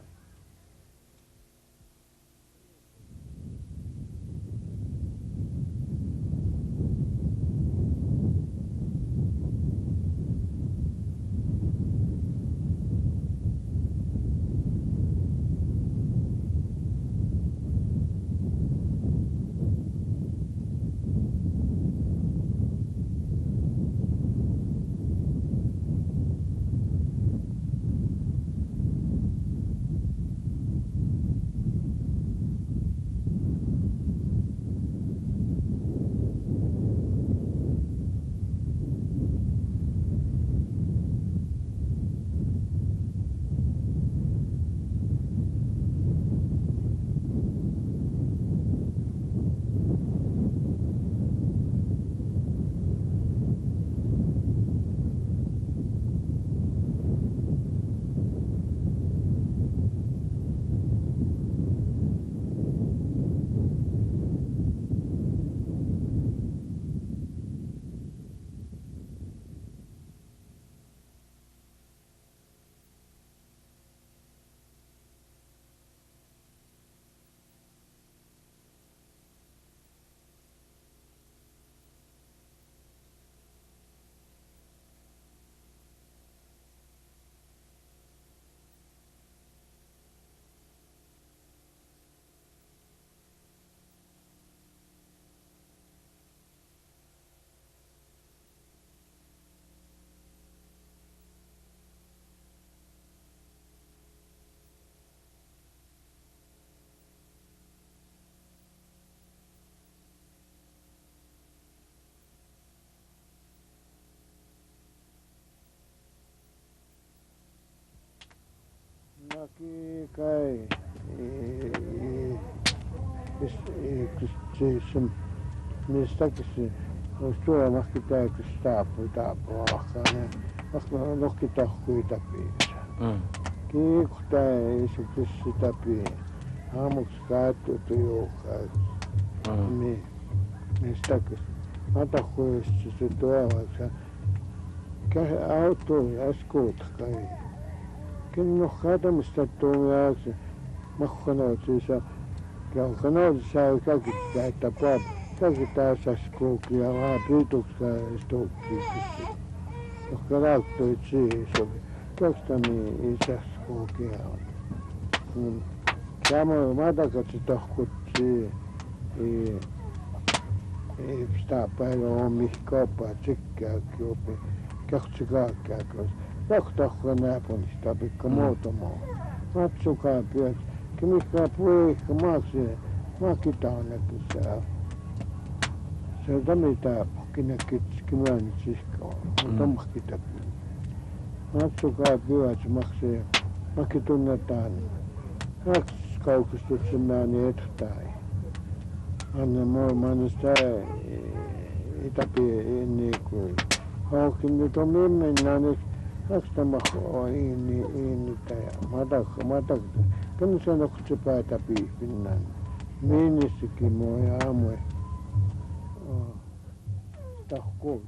Aki kai some mistakes stua mahki täytyy taapua ahkana lohki tahkui tapiinsa. Kiikuta ei sukisi tapiin. Aamuksi kaattu juukaa. Mistakes. Matahuissa se tuovaksi. Auto ja skuut kai. Kenno katamista tuomiaksi. Mahkanoit siis. Kanoit saa kaikki tapaa. Kaikki tässä skuukia vaan pituksi stuukkiiksi. Johka lauttoit siis. Kostami isä skuukia on. Samoin matakatsi tohkutsi. Ei sitä päivä on mihin kauppaa tsikkääkin opi. Kahtsi kaakkiakois. Johtohko nääpunista pikka muutamaa. Matsukaa pyöt. Kimikkaa puikka maaksi. Maakitaan se on mitä kinäkitski myönnit siskoon. Mutta mahkita pyöt. Matsukaa pyöt maksii. Maki tunnetaan. Kaukistus määni eteenpäin. Anna maailmasta itäpi niin kuin. Haukin nyt on mennään, niin hakstama on inni ja matak. Kun se on se päätä piipinnan. Minnissikin mua ja aamuja. Tahkuu.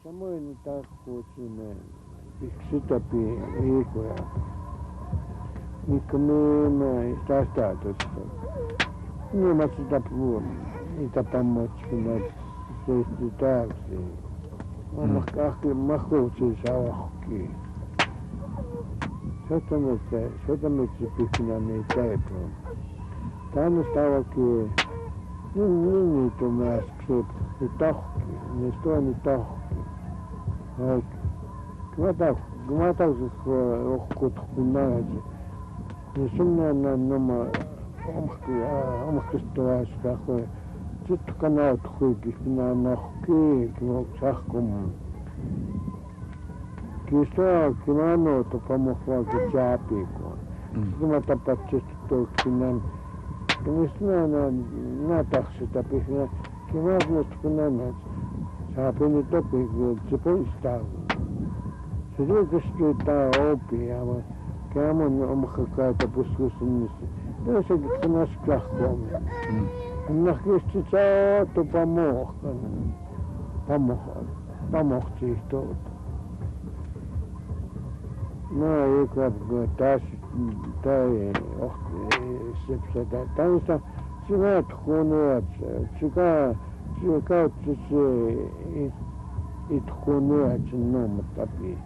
Samoin tarkoituksena yksitapi liikoja. Nikkomeen tästätöstä. Niin sitä puhun. Niitä pammotskina seisti täyksi. Oma kahki makuutsi sauhki. Sotametse pikkinä niitä teipuu. Tänne stavakin niin niitä on mäsksut. Ni tahki. Ni står ni tahki. Mä tausin kun näin. Niin semmoinen nämä omakkestuvaista kun sitten kanaat huikis minä nahkii kun sahkum. Kisaakin anoita pamohvaakin jääpiikoon. Sitten mä tapatsin tuoksinaan. Mistä mä taksita pihnä. Kivat musta kun näin. Saapini topikin, se poistaa. Se tietysti tää opia, vaan käymän omakakaita puskuusunnissa. Ja sekin kun äskähkoomia. Nähkisti saatu pamohkan. Pamohtii tuolta. Mä ei kun tässä tai sepsätä. Tästä sinä tkunuat. Se kautta se itkunuat sen nommat läpi.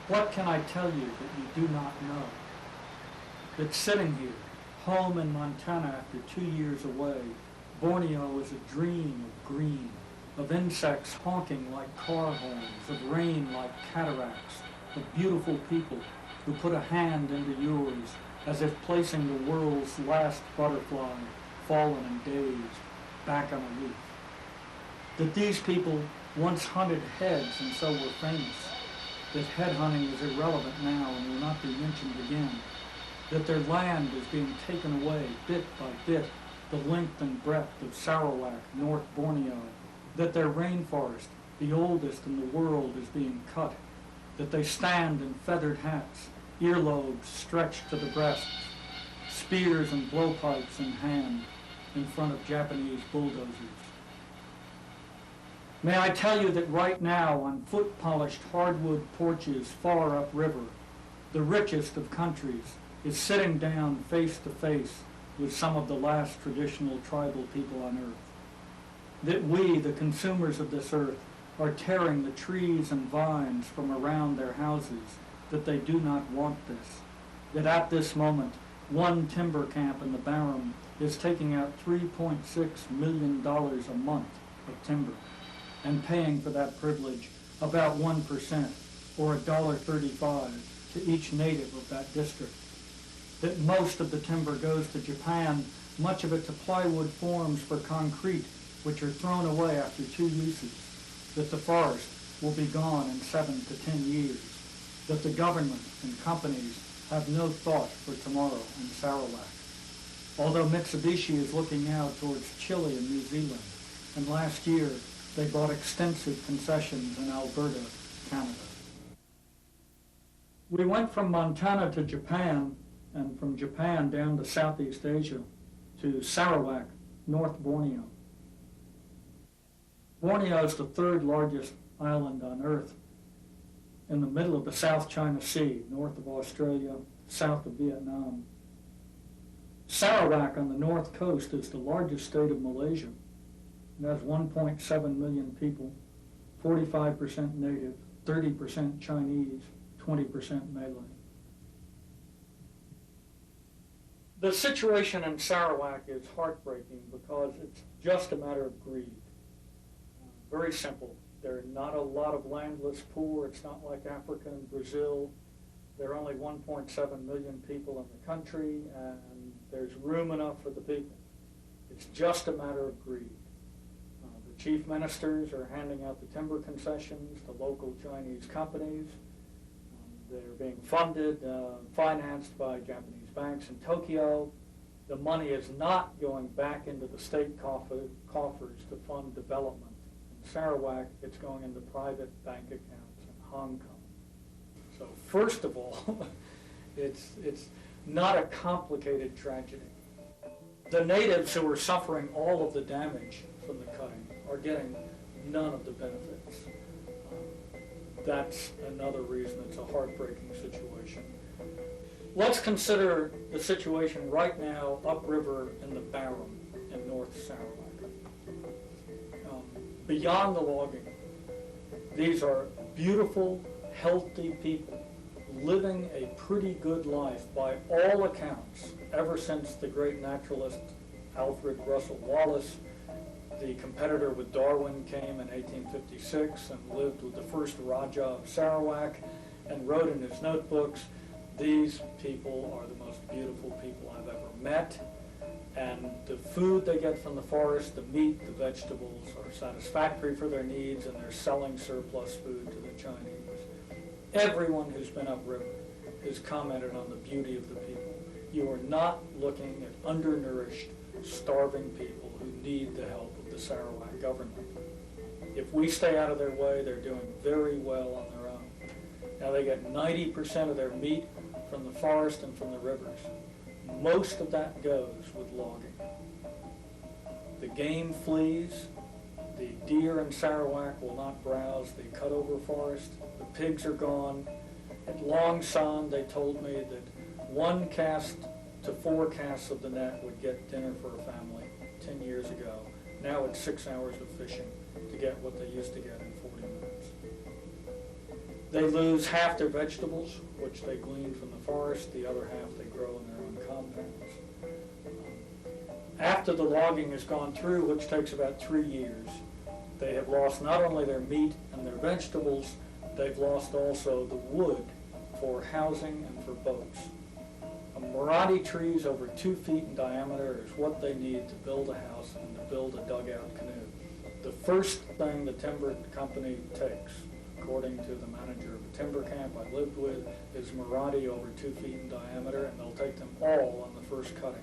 What can I tell you that you do not know? That sitting here, home in Montana after 2 years away, Borneo is a dream of green, of insects honking like car horns, of rain like cataracts, of beautiful people who put a hand into yours as if placing the world's last butterfly, fallen and dazed, back on a leaf. That these people once hunted heads and so were famous, that headhunting is irrelevant now and will not be mentioned again, that their land is being taken away bit by bit, the length and breadth of Sarawak, North Borneo, that their rainforest, the oldest in the world, is being cut, that they stand in feathered hats, earlobes stretched to the breasts, spears and blowpipes in hand, in front of Japanese bulldozers. May I tell you that right now, on foot-polished hardwood porches far upriver, the richest of countries is sitting down face to face with some of the last traditional tribal people on earth. That we, the consumers of this earth, are tearing the trees and vines from around their houses, that they do not want this. That at this moment, one timber camp in the Barham is taking out $3.6 million a month of timber and paying for that privilege about 1% or $1.35 to each native of that district. That most of the timber goes to Japan, much of it to plywood forms for concrete, which are thrown away after 2 uses. That the forest will be gone in 7 to 10 years. That the government and companies have no thought for tomorrow in Sarawak. Although Mitsubishi is looking out towards Chile and New Zealand, and last year they bought extensive concessions in Alberta, Canada. We went from Montana to Japan, and from Japan down to Southeast Asia, to Sarawak, North Borneo. Borneo is the third largest island on Earth, in the middle of the South China Sea, north of Australia, south of Vietnam. Sarawak on the north coast is the largest state of Malaysia. It has 1.7 million people, 45% native, 30% Chinese, 20% Malay. The situation in Sarawak is heartbreaking because it's just a matter of greed. Very simple. There are not a lot of landless poor. It's not like Africa and Brazil. There are only 1.7 million people in the country, and there's room enough for the people. It's just a matter of greed. The chief ministers are handing out the timber concessions to local Chinese companies. They're being funded, financed by Japanese banks in Tokyo. The money is not going back into the state coffers to fund development. In Sarawak, it's going into private bank accounts in Hong Kong. So first of all, it's not a complicated tragedy. The natives who are suffering all of the damage from the cutting are getting none of the benefits. That's another reason it's a heartbreaking situation. Let's consider the situation right now upriver in the Barham in North Sarawak. Beyond the logging, these are beautiful, healthy people living a pretty good life by all accounts ever since the great naturalist Alfred Russel Wallace, the competitor with Darwin, came in 1856 and lived with the first Raja of Sarawak and wrote in his notebooks, "These people are the most beautiful people I've ever met, and the food they get from the forest, the meat, the vegetables, are satisfactory for their needs, and they're selling surplus food to the Chinese." Everyone who's been upriver has commented on the beauty of the people. You are not looking at undernourished, starving people who need the help of the Sarawak government. If we stay out of their way, they're doing very well on their own. Now they get 90% of their meat from the forest and from the rivers. Most of that goes with logging. The game flees. The deer in Sarawak will not browse the cutover forest. The pigs are gone. At Long Son, they told me that 1 cast to 4 casts of the net would get dinner for a family 10 years ago. Now it's 6 hours of fishing to get what they used to get in 40 minutes. They lose half their vegetables, which they glean from the forest. The other half they grow in their own compounds. After the logging has gone through, which takes about 3 years, they have lost not only their meat and their vegetables, they've lost also the wood for housing and for boats. Marathi trees over 2 feet in diameter is what they need to build a house and to build a dugout canoe. The first thing the timber company takes, according to the manager of a timber camp I lived with, is Marathi over 2 feet in diameter, and they'll take them all on the first cutting.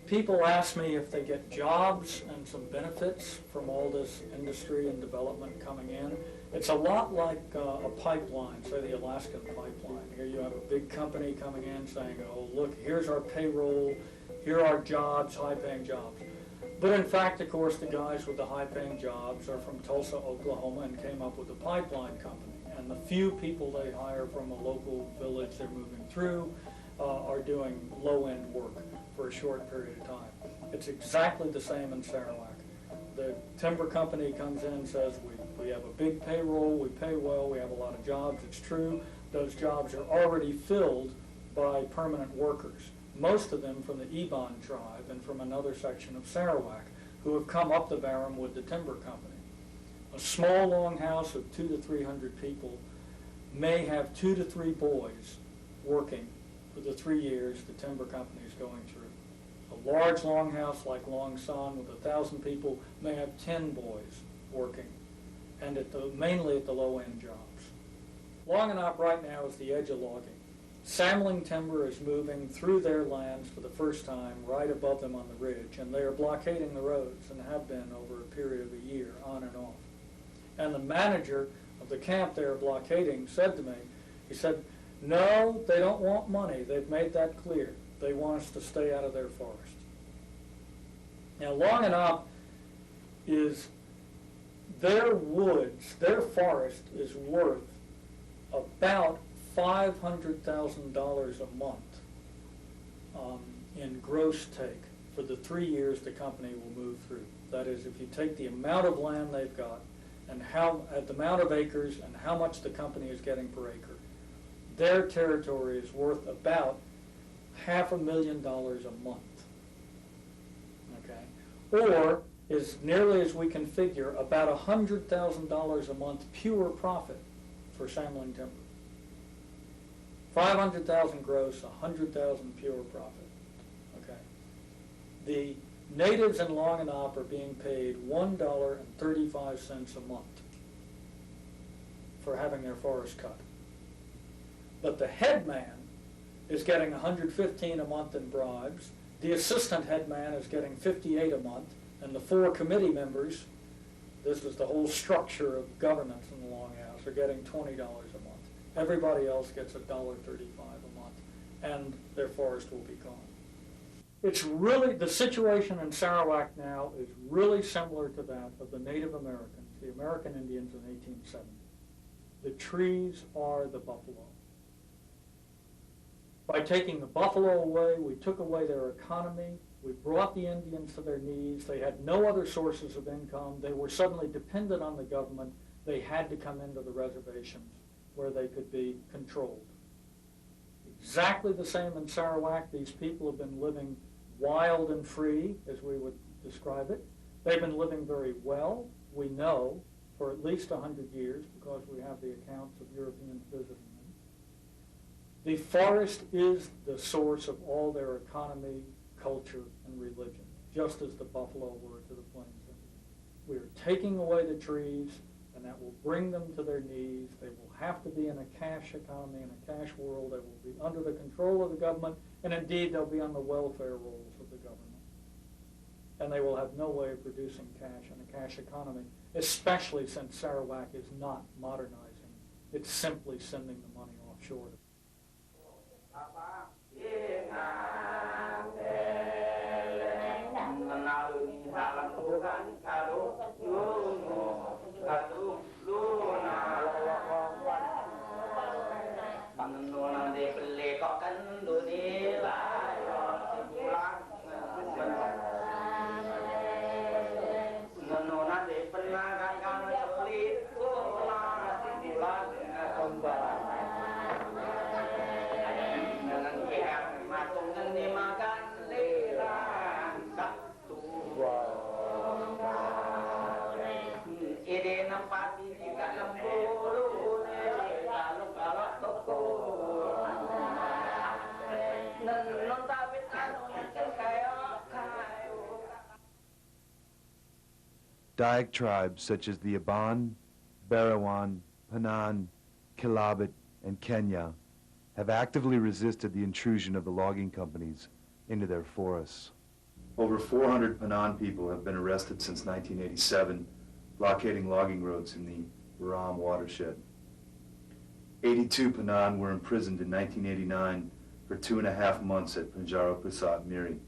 People ask me if they get jobs and some benefits from all this industry and development coming in. It's a lot like a pipeline, say the Alaskan pipeline. Here you have a big company coming in saying, oh, look, here's our payroll, here are jobs, high-paying jobs. But in fact, of course, the guys with the high-paying jobs are from Tulsa, Oklahoma, and came up with a pipeline company. And the few people they hire from a local village they're moving through are doing low-end work for a short period of time. It's exactly the same in Sarawak. The timber company comes in and says, we have a big payroll, we pay well, we have a lot of jobs. It's true, those jobs are already filled by permanent workers, most of them from the Iban tribe and from another section of Sarawak, who have come up the Barham with the timber company. A small longhouse of 200 to 300 people may have 2 to 3 boys working for the 3 years the timber company is going through. A large longhouse like Long Son with 1,000 people may have 10 boys working, and mainly at the low-end jobs. Longanop right now is the edge of logging. Samling timber is moving through their lands for the first time right above them on the ridge, and they are blockading the roads and have been over a period of a year, on and off. And the manager of the camp they are blockading said to me, he said, no, they don't want money. They've made that clear. They want us to stay out of their forest. Now, Longanop is their woods, their forest is worth about $500,000 a month in gross take for the 3 years the company will move through. That is, if you take the amount of land they've got and the amount of acres and how much the company is getting per acre, their territory is worth about $500,000 a month. Okay, or is nearly as we can figure about $100,000 a month pure profit for Samling timber. 500,000 gross, 100,000 pure profit. Okay, the natives in Longanop are being paid $1.35 a month for having their forest cut. But the headman is getting $115 a month in bribes. The assistant headman is getting $58 a month, and the 4 committee members, this is the whole structure of governance in the Longhouse, are getting $20 a month. Everybody else gets $1.35 a month, and their forest will be gone. It's really, the situation in Sarawak now is really similar to that of the Native Americans, the American Indians in 1870. The trees are the buffalo. By taking the buffalo away, we took away their economy. We brought the Indians to their knees. They had no other sources of income. They were suddenly dependent on the government. They had to come into the reservations where they could be controlled. Exactly the same in Sarawak. These people have been living wild and free, as we would describe it. They've been living very well, we know, for at least 100 years, because we have the accounts of Europeans visiting them. The forest is the source of all their economy, culture, and religion, just as the buffalo were to the Plains Indians. We are taking away the trees, and that will bring them to their knees. They will have to be in a cash economy, in a cash world. They will be under the control of the government, and indeed they'll be on the welfare rolls of the government. And they will have no way of producing cash in a cash economy, especially since Sarawak is not modernizing. It's simply sending the money offshore. Dayak tribes such as the Aban, Barawan, Panan, Kilabit, and Kenya have actively resisted the intrusion of the logging companies into their forests. Over 400 Panan people have been arrested since 1987, blockading logging roads in the Baram watershed. 82 Panan were imprisoned in 1989 for 2.5 months at Punjaro Pusat Miri.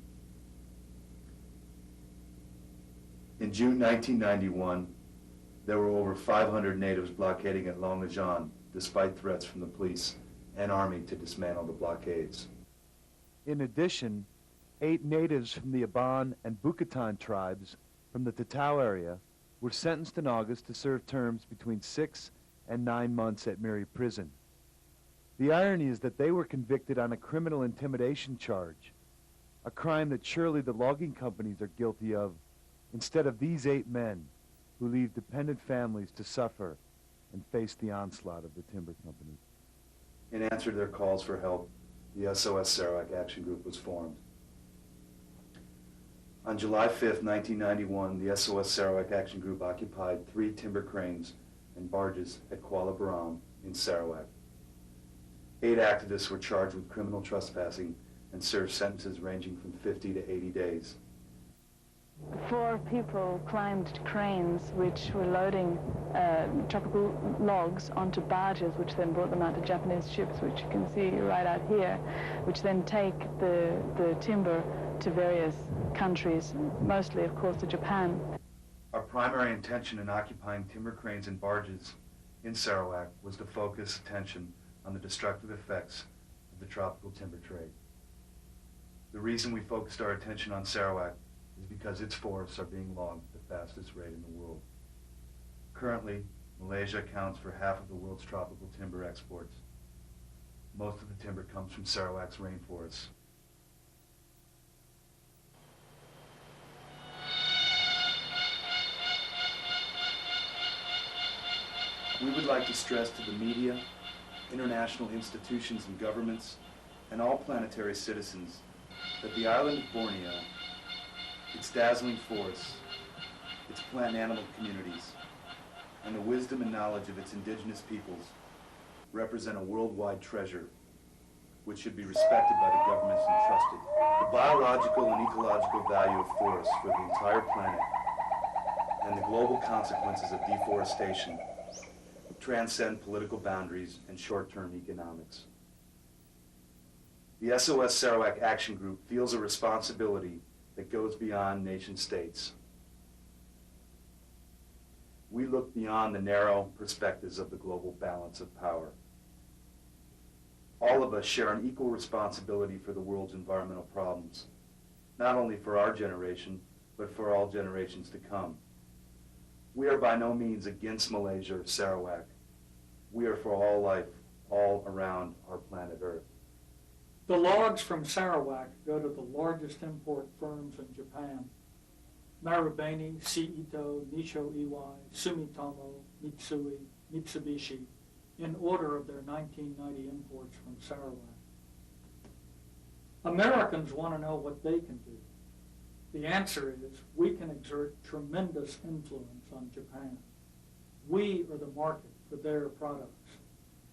In June 1991, there were over 500 natives blockading at Longajan, despite threats from the police and army to dismantle the blockades. In addition, 8 natives from the Aban and Bukatan tribes from the Tatao area were sentenced in August to serve terms between 6 and 9 months at Miri Prison. The irony is that they were convicted on a criminal intimidation charge, a crime that surely the logging companies are guilty of, instead of these 8 men who leave dependent families to suffer and face the onslaught of the timber company. In answer to their calls for help, the SOS Sarawak Action Group was formed. On July 5th, 1991, the SOS Sarawak Action Group occupied 3 timber cranes and barges at Kuala Baram in Sarawak. 8 activists were charged with criminal trespassing and served sentences ranging from 50 to 80 days. 4 people climbed cranes which were loading tropical logs onto barges, which then brought them out to Japanese ships, which you can see right out here, which then take the timber to various countries, mostly, of course, to Japan. Our primary intention in occupying timber cranes and barges in Sarawak was to focus attention on the destructive effects of the tropical timber trade. The reason we focused our attention on Sarawak is because its forests are being logged at the fastest rate in the world. Currently, Malaysia accounts for half of the world's tropical timber exports. Most of the timber comes from Sarawak's rainforests. We would like to stress to the media, international institutions and governments, and all planetary citizens that the island of Borneo, its dazzling forests, its plant and animal communities, and the wisdom and knowledge of its indigenous peoples represent a worldwide treasure which should be respected by the governments entrusted. The biological and ecological value of forests for the entire planet and the global consequences of deforestation transcend political boundaries and short-term economics. The SOS Sarawak Action Group feels a responsibility that goes beyond nation states. We look beyond the narrow perspectives of the global balance of power. All of us share an equal responsibility for the world's environmental problems, not only for our generation, but for all generations to come. We are by no means against Malaysia or Sarawak. We are for all life, all around our planet Earth. The logs from Sarawak go to the largest import firms in Japan: Marubeni, Seito, Nisho Iwai, Sumitomo, Mitsui, Mitsubishi, in order of their 1990 imports from Sarawak. Americans want to know what they can do. The answer is we can exert tremendous influence on Japan. We are the market for their products.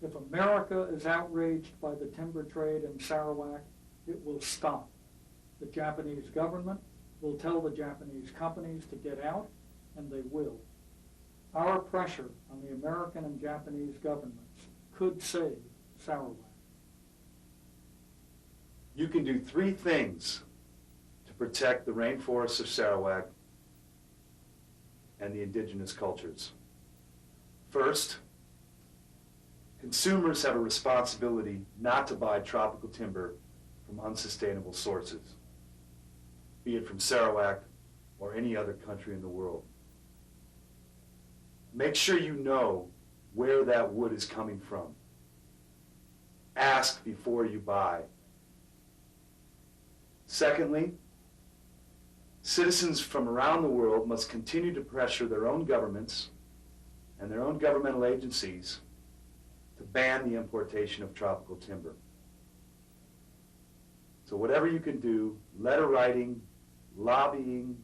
If America is outraged by the timber trade in Sarawak, it will stop. The Japanese government will tell the Japanese companies to get out, and they will. Our pressure on the American and Japanese governments could save Sarawak. You can do 3 things to protect the rainforests of Sarawak and the indigenous cultures. First, consumers have a responsibility not to buy tropical timber from unsustainable sources, be it from Sarawak or any other country in the world. Make sure you know where that wood is coming from. Ask before you buy. Secondly, citizens from around the world must continue to pressure their own governments and their own governmental agencies to ban the importation of tropical timber. So whatever you can do, letter writing, lobbying.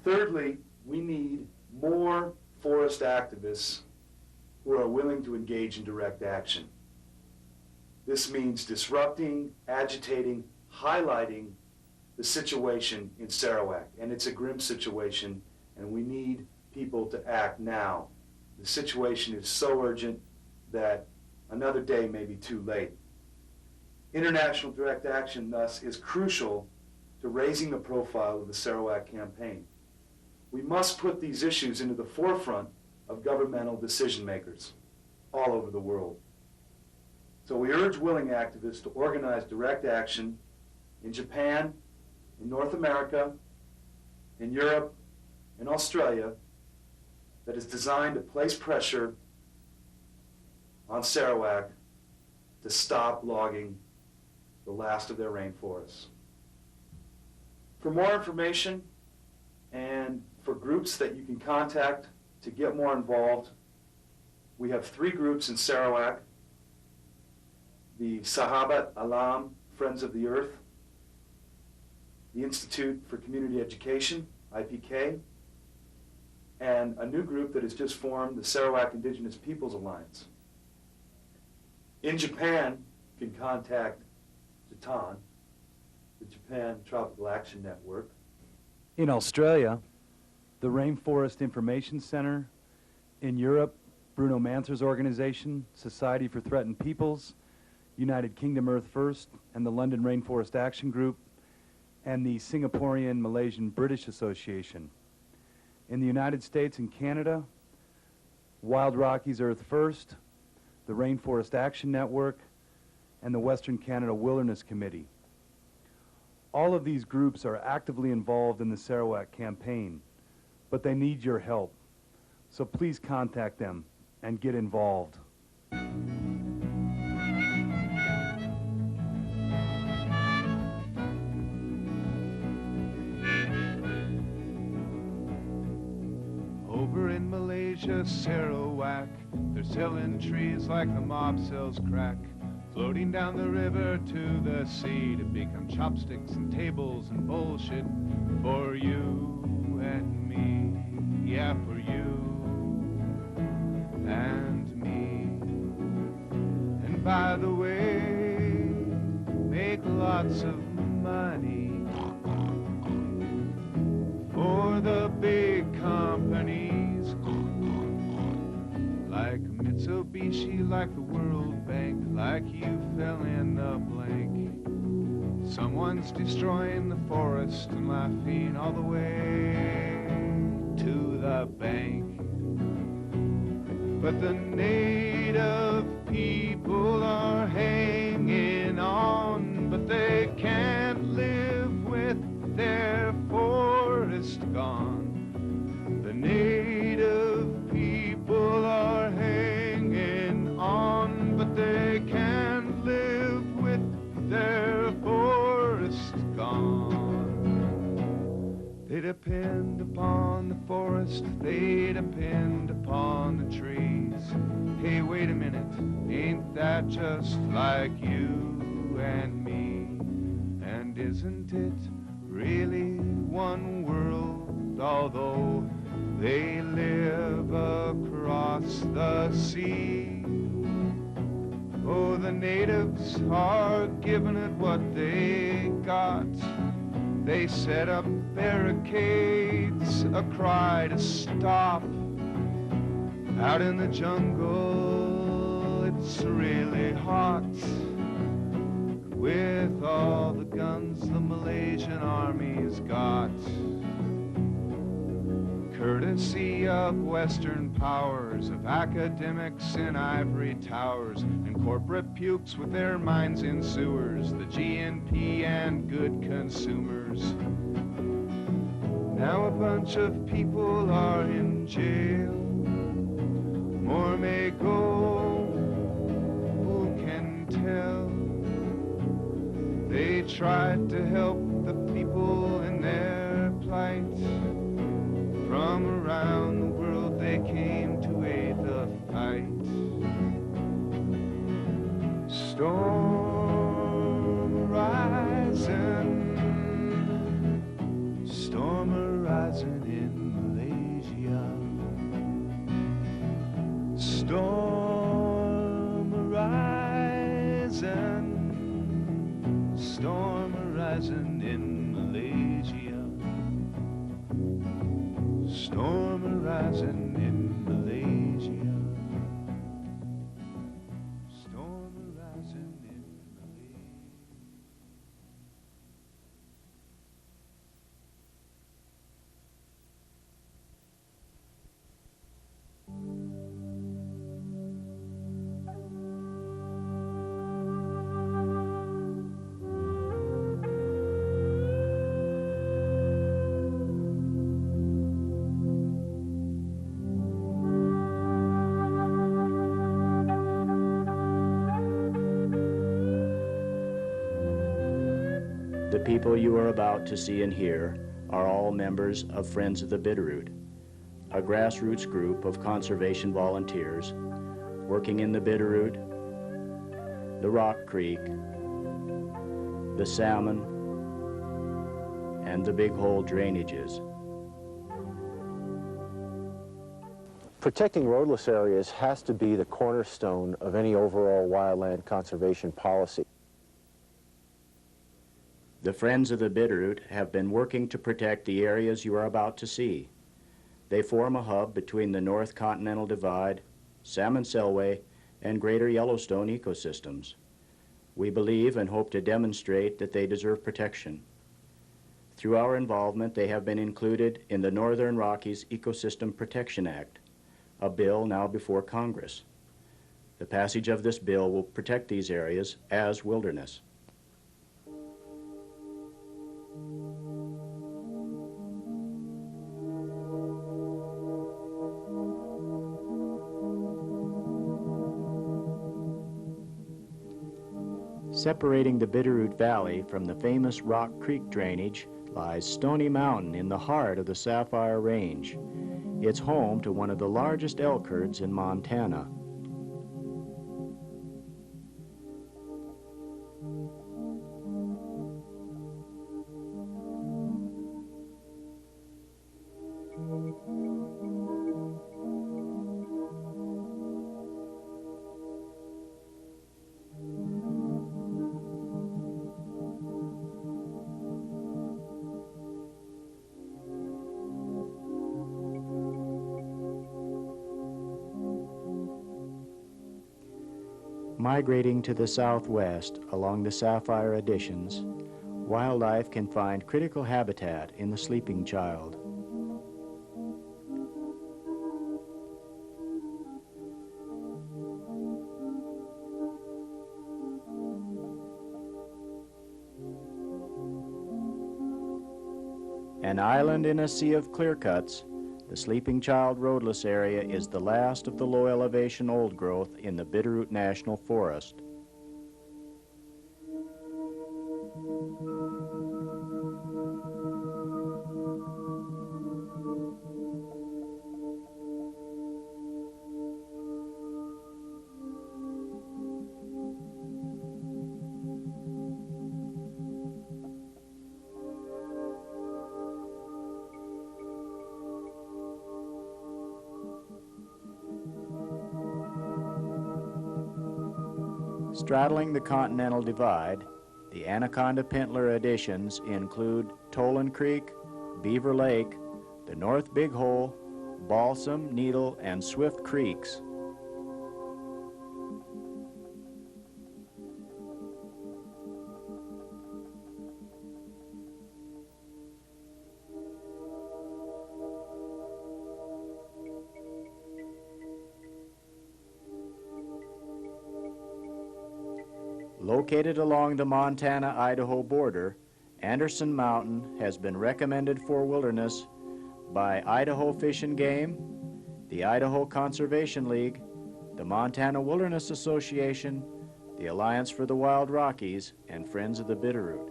Thirdly, we need more forest activists who are willing to engage in direct action. This means disrupting, agitating, highlighting the situation in Sarawak. And it's a grim situation, and we need people to act now. The situation is so urgent that another day may be too late. International direct action, thus, is crucial to raising the profile of the Sarawak campaign. We must put these issues into the forefront of governmental decision makers all over the world. So we urge willing activists to organize direct action in Japan, in North America, in Europe, in Australia, that is designed to place pressure on Sarawak to stop logging the last of their rainforests. For more information and for groups that you can contact to get more involved, we have 3 groups in Sarawak: the Sahabat Alam Friends of the Earth, the Institute for Community Education, IPK, and a new group that has just formed, the Sarawak Indigenous Peoples Alliance. In Japan, you can contact JATAN, the Japan Tropical Action Network. In Australia, the Rainforest Information Center. In Europe, Bruno Manser's organization, Society for Threatened Peoples, United Kingdom Earth First, and the London Rainforest Action Group, and the Singaporean Malaysian British Association. In the United States and Canada, Wild Rockies Earth First, the Rainforest Action Network, and the Western Canada Wilderness Committee. All of these groups are actively involved in the Sarawak campaign, but they need your help. So please contact them and get involved. Over in Malaysia, Sarawak, they're selling trees like the mob sells crack, floating down the river to the sea to become chopsticks and tables and bullshit for you and me, yeah, for you and me. And by the way, make lots of money for the big companies like Mitsubishi, like the World Bank, like you fell in the blank. Someone's destroying the forest and laughing all the way to the bank. But the native people are hanging on, but they can't live with their forest gone. The native people are hanging on, but they can't live with their forest gone. They depend upon the forest, they depend upon the trees. Hey, wait a minute, ain't that just like you and me? And isn't it really one world, although they live across the sea? Oh, the natives are giving it what they got. They set up barricades, a cry to stop. Out in the jungle, it's really hot. With all the guns the Malaysian army's got, courtesy of Western powers, of academics in ivory towers, and corporate pukes with their minds in sewers, the GNP and good consumers. Now a bunch of people are in jail, more may go, who can tell? They tried to help the people in their plight. From around the world they came to aid the fight. Storm arising in Malaysia. arising in Malaysia. Storm arising in Malaysia. Storm arising in Malaysia. The people you are about to see and hear are all members of Friends of the Bitterroot, a grassroots group of conservation volunteers working in the Bitterroot, the Rock Creek, the Salmon, and the Big Hole drainages. Protecting roadless areas has to be the cornerstone of any overall wildland conservation policy. The Friends of the Bitterroot have been working to protect the areas you are about to see. They form a hub between the North Continental Divide, Salmon Selway, and Greater Yellowstone ecosystems. We believe and hope to demonstrate that they deserve protection. Through our involvement, they have been included in the Northern Rockies Ecosystem Protection Act, a bill now before Congress. The passage of this bill will protect these areas as wilderness. Separating the Bitterroot Valley from the famous Rock Creek drainage lies Stony Mountain in the heart of the Sapphire Range. It's home to one of the largest elk herds in Montana. Migrating to the southwest along the Sapphire Additions, wildlife can find critical habitat in the sleeping child. An island in a sea of clear-cuts, the Sleeping Child roadless area is the last of the low-elevation old growth in the Bitterroot National Forest. Straddling the Continental Divide, the Anaconda-Pintler additions include Tolan Creek, Beaver Lake, the North Big Hole, Balsam, Needle, and Swift Creeks. Located along the Montana-Idaho border, Anderson Mountain has been recommended for wilderness by Idaho Fish and Game, the Idaho Conservation League, the Montana Wilderness Association, the Alliance for the Wild Rockies, and Friends of the Bitterroot.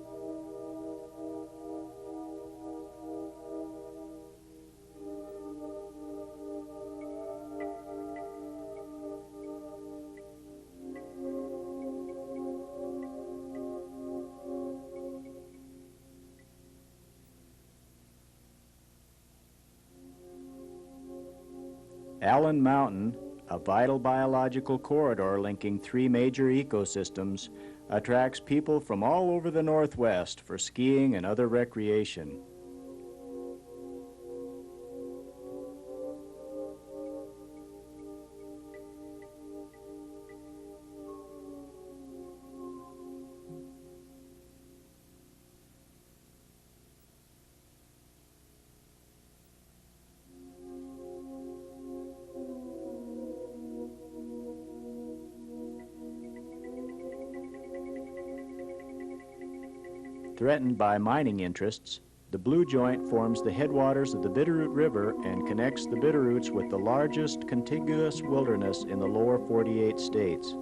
Allen Mountain, a vital biological corridor linking 3 major ecosystems, attracts people from all over the Northwest for skiing and other recreation. Threatened by mining interests, the Blue Joint forms the headwaters of the Bitterroot River and connects the Bitterroots with the largest contiguous wilderness in the lower 48 states.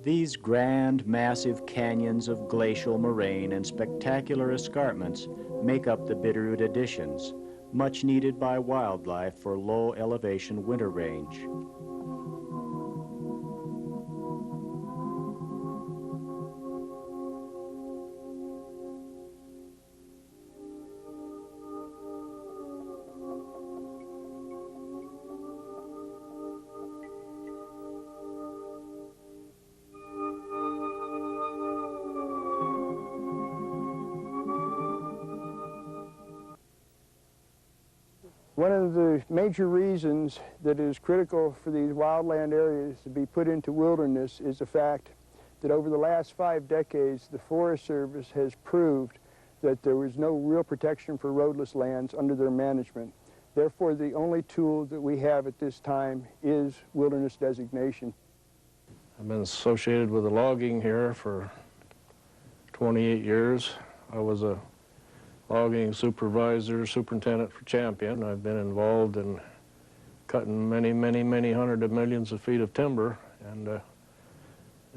These grand, massive canyons of glacial moraine and spectacular escarpments make up the Bitterroot additions, much needed by wildlife for low-elevation winter range. One of the major reasons that it is critical for these wildland areas to be put into wilderness is the fact that over the last 5 decades, the Forest Service has proved that there was no real protection for roadless lands under their management. Therefore, the only tool that we have at this time is wilderness designation. I've been associated with the logging here for 28 years. I was a logging superintendent for Champion. I've been involved in cutting many hundreds of millions of feet of timber, and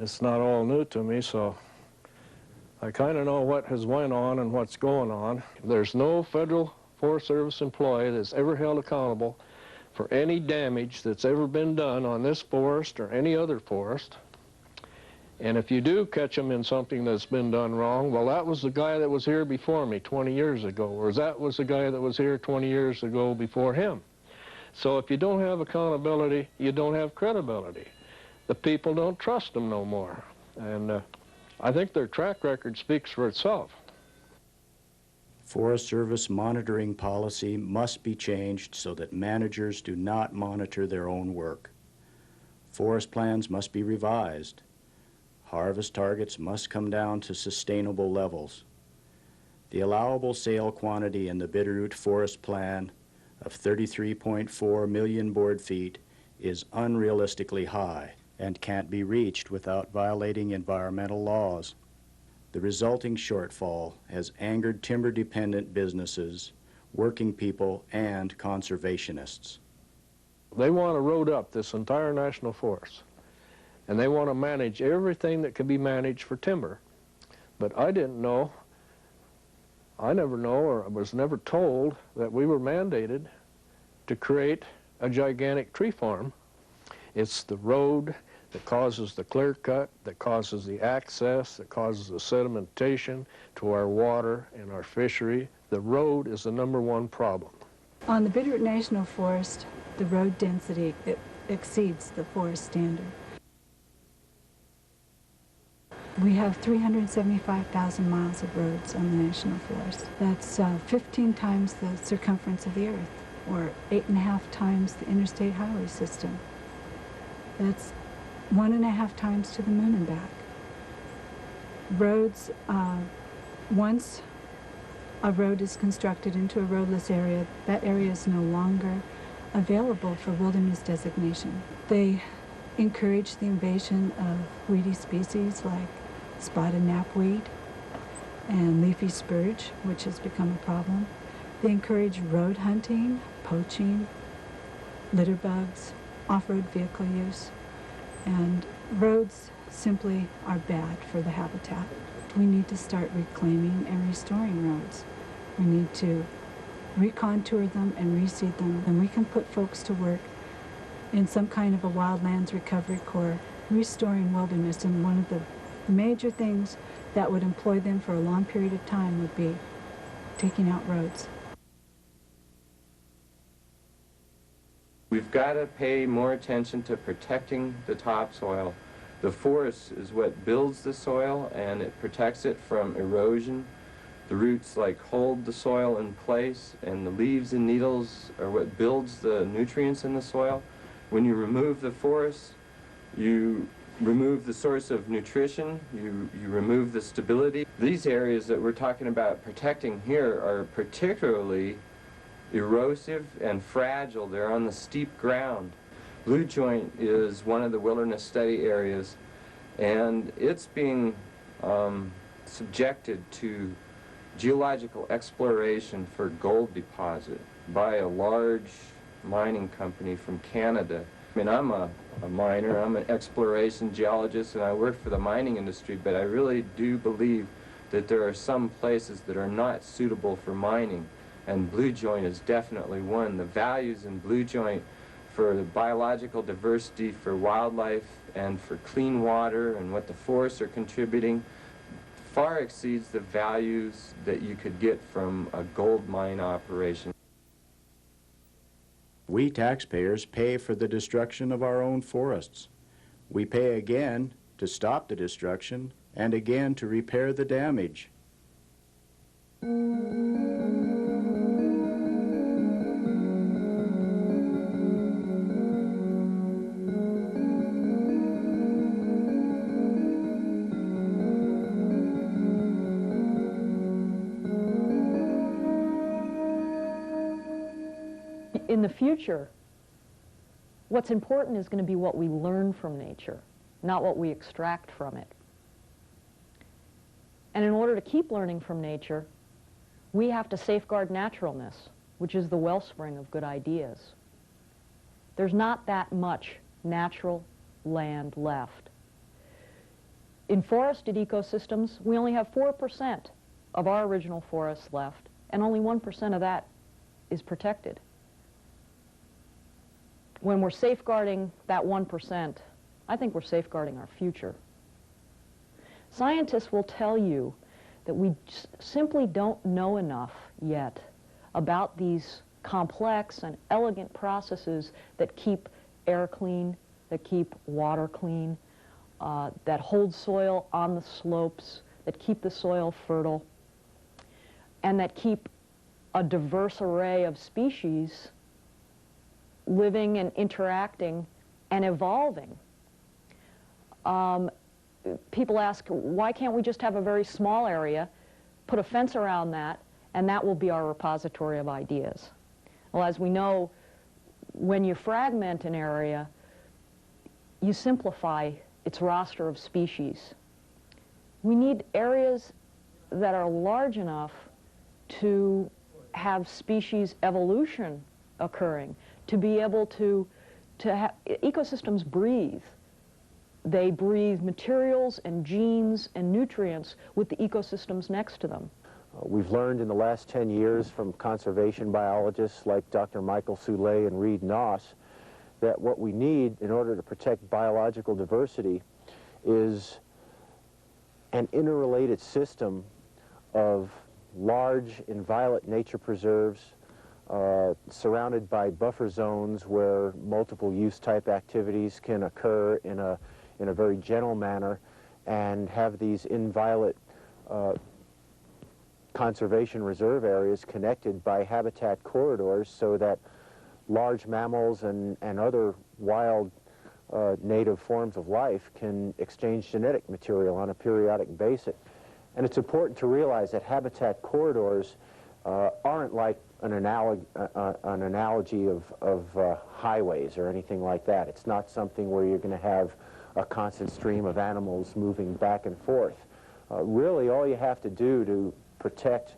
it's not all new to me, so I kind of know what has went on and what's going on. There's no federal Forest Service employee that's ever held accountable for any damage that's ever been done on this forest or any other forest. And if you do catch them in something that's been done wrong, well, that was the guy that was here before me 20 years ago, or that was the guy that was here 20 years ago before him. So if you don't have accountability, you don't have credibility. The people don't trust them no more. And I think their track record speaks for itself. Forest Service monitoring policy must be changed so that managers do not monitor their own work. Forest plans must be revised. Harvest targets must come down to sustainable levels. The allowable sale quantity in the Bitterroot Forest Plan of 33.4 million board feet is unrealistically high and can't be reached without violating environmental laws. The resulting shortfall has angered timber-dependent businesses, working people, and conservationists. They want to road up this entire national forest, and they want to manage everything that can be managed for timber. But I didn't know, I never know, or I was never told that we were mandated to create a gigantic tree farm. It's the road that causes the clear cut, that causes the access, that causes the sedimentation to our water and our fishery. The road is the #1 problem. On the Bitterroot National Forest, the road density exceeds the forest standard. We have 375,000 miles of roads on the National Forest. That's 15 times the circumference of the Earth, or 8.5 times the interstate highway system. That's 1.5 times to the moon and back. Roads, once a road is constructed into a roadless area, that area is no longer available for wilderness designation. They encourage the invasion of weedy species like spotted knapweed and leafy spurge, which has become a problem. They encourage road hunting, poaching, litter bugs, off-road vehicle use, and roads simply are bad for the habitat. We need to start reclaiming and restoring roads. We need to recontour them and reseed them, and we can put folks to work in some kind of a wildlands recovery corps, restoring wilderness. And one of the major things that would employ them for a long period of time would be taking out roads. We've got to pay more attention to protecting the topsoil. The forest is what builds the soil and it protects it from erosion. The roots hold the soil in place, and the leaves and needles are what builds the nutrients in the soil. When you remove the forest, you remove the source of nutrition, you remove the stability. These areas that we're talking about protecting here are particularly erosive and fragile. They're on the steep ground. Blue Joint is one of the wilderness study areas, and it's being subjected to geological exploration for gold deposit by a large mining company from Canada. I mean, I'm a miner, I'm an exploration geologist, and I work for the mining industry, but I really do believe that there are some places that are not suitable for mining, and Blue Joint is definitely one. The values in Blue Joint for the biological diversity, for wildlife, and for clean water, and what the forests are contributing, far exceeds the values that you could get from a gold mine operation. We taxpayers pay for the destruction of our own forests. We pay again to stop the destruction and again to repair the damage. In the future, what's important is going to be what we learn from nature, not what we extract from it. And in order to keep learning from nature, we have to safeguard naturalness, which is the wellspring of good ideas. There's not that much natural land left. In forested ecosystems, we only have 4% of our original forests left, and only 1% of that is protected. When we're safeguarding that 1%, I think we're safeguarding our future. Scientists will tell you that we simply don't know enough yet about these complex and elegant processes that keep air clean, that keep water clean, that hold soil on the slopes, that keep the soil fertile, and that keep a diverse array of species living and interacting and evolving. People ask, why can't we just have a very small area, put a fence around that, and that will be our repository of ideas? Well, as we know, when you fragment an area, you simplify its roster of species. We need areas that are large enough to have species evolution occurring, to be able to have, ecosystems breathe. They breathe materials and genes and nutrients with the ecosystems next to them. We've learned in the last 10 years from conservation biologists like Dr. Michael Soule and Reed Noss that what we need in order to protect biological diversity is an interrelated system of large inviolate nature preserves surrounded by buffer zones where multiple use type activities can occur in a very gentle manner, and have these inviolate conservation reserve areas connected by habitat corridors so that large mammals and other wild native forms of life can exchange genetic material on a periodic basis. And it's important to realize that habitat corridors aren't like an analogy of highways or anything like that. It's not something where you're going to have a constant stream of animals moving back and forth. Really, all you have to do to protect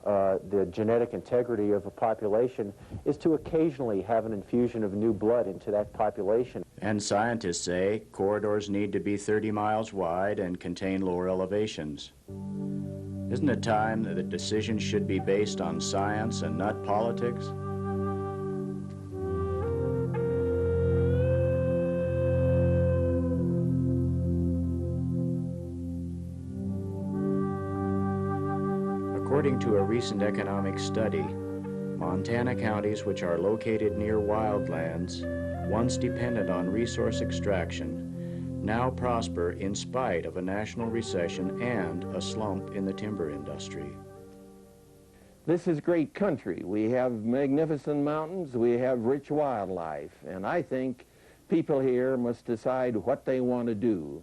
the genetic integrity of a population is to occasionally have an infusion of new blood into that population. And scientists say corridors need to be 30 miles wide and contain lower elevations. Isn't it time that the decisions should be based on science and not politics? According to a recent economic study, Montana counties which are located near wildlands, once dependent on resource extraction, now prosper in spite of a national recession and a slump in the timber industry. This is great country. We have magnificent mountains, we have rich wildlife, and I think people here must decide what they want to do.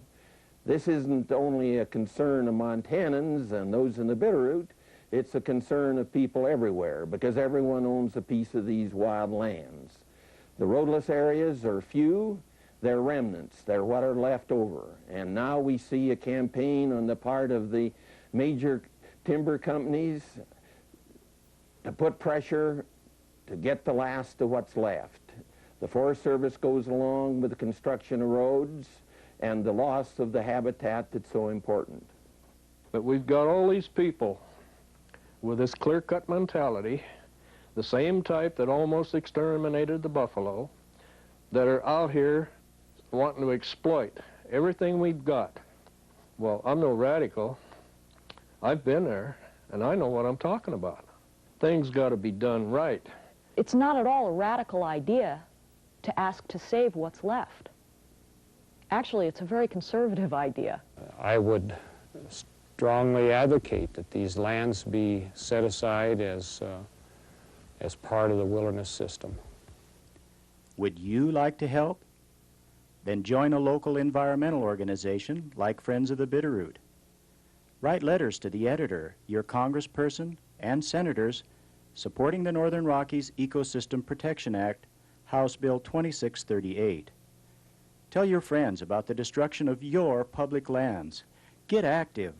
This isn't only a concern of Montanans and those in the Bitterroot, it's a concern of people everywhere because everyone owns a piece of these wild lands. The roadless areas are few, they're remnants, they're what are left over. And now we see a campaign on the part of the major timber companies to put pressure to get the last of what's left. The Forest Service goes along with the construction of roads and the loss of the habitat that's so important. But we've got all these people with this clear-cut mentality, the same type that almost exterminated the buffalo, that are out here wanting to exploit everything we've got. Well, I'm no radical. I've been there, and I know what I'm talking about. Things got to be done right. It's not at all a radical idea to ask to save what's left. Actually, it's a very conservative idea. I would strongly advocate that these lands be set aside as part of the wilderness system. Would you like to help? Then join a local environmental organization like Friends of the Bitterroot. Write letters to the editor, your congressperson, and senators supporting the Northern Rockies Ecosystem Protection Act, House Bill 2638. Tell your friends about the destruction of your public lands. Get active.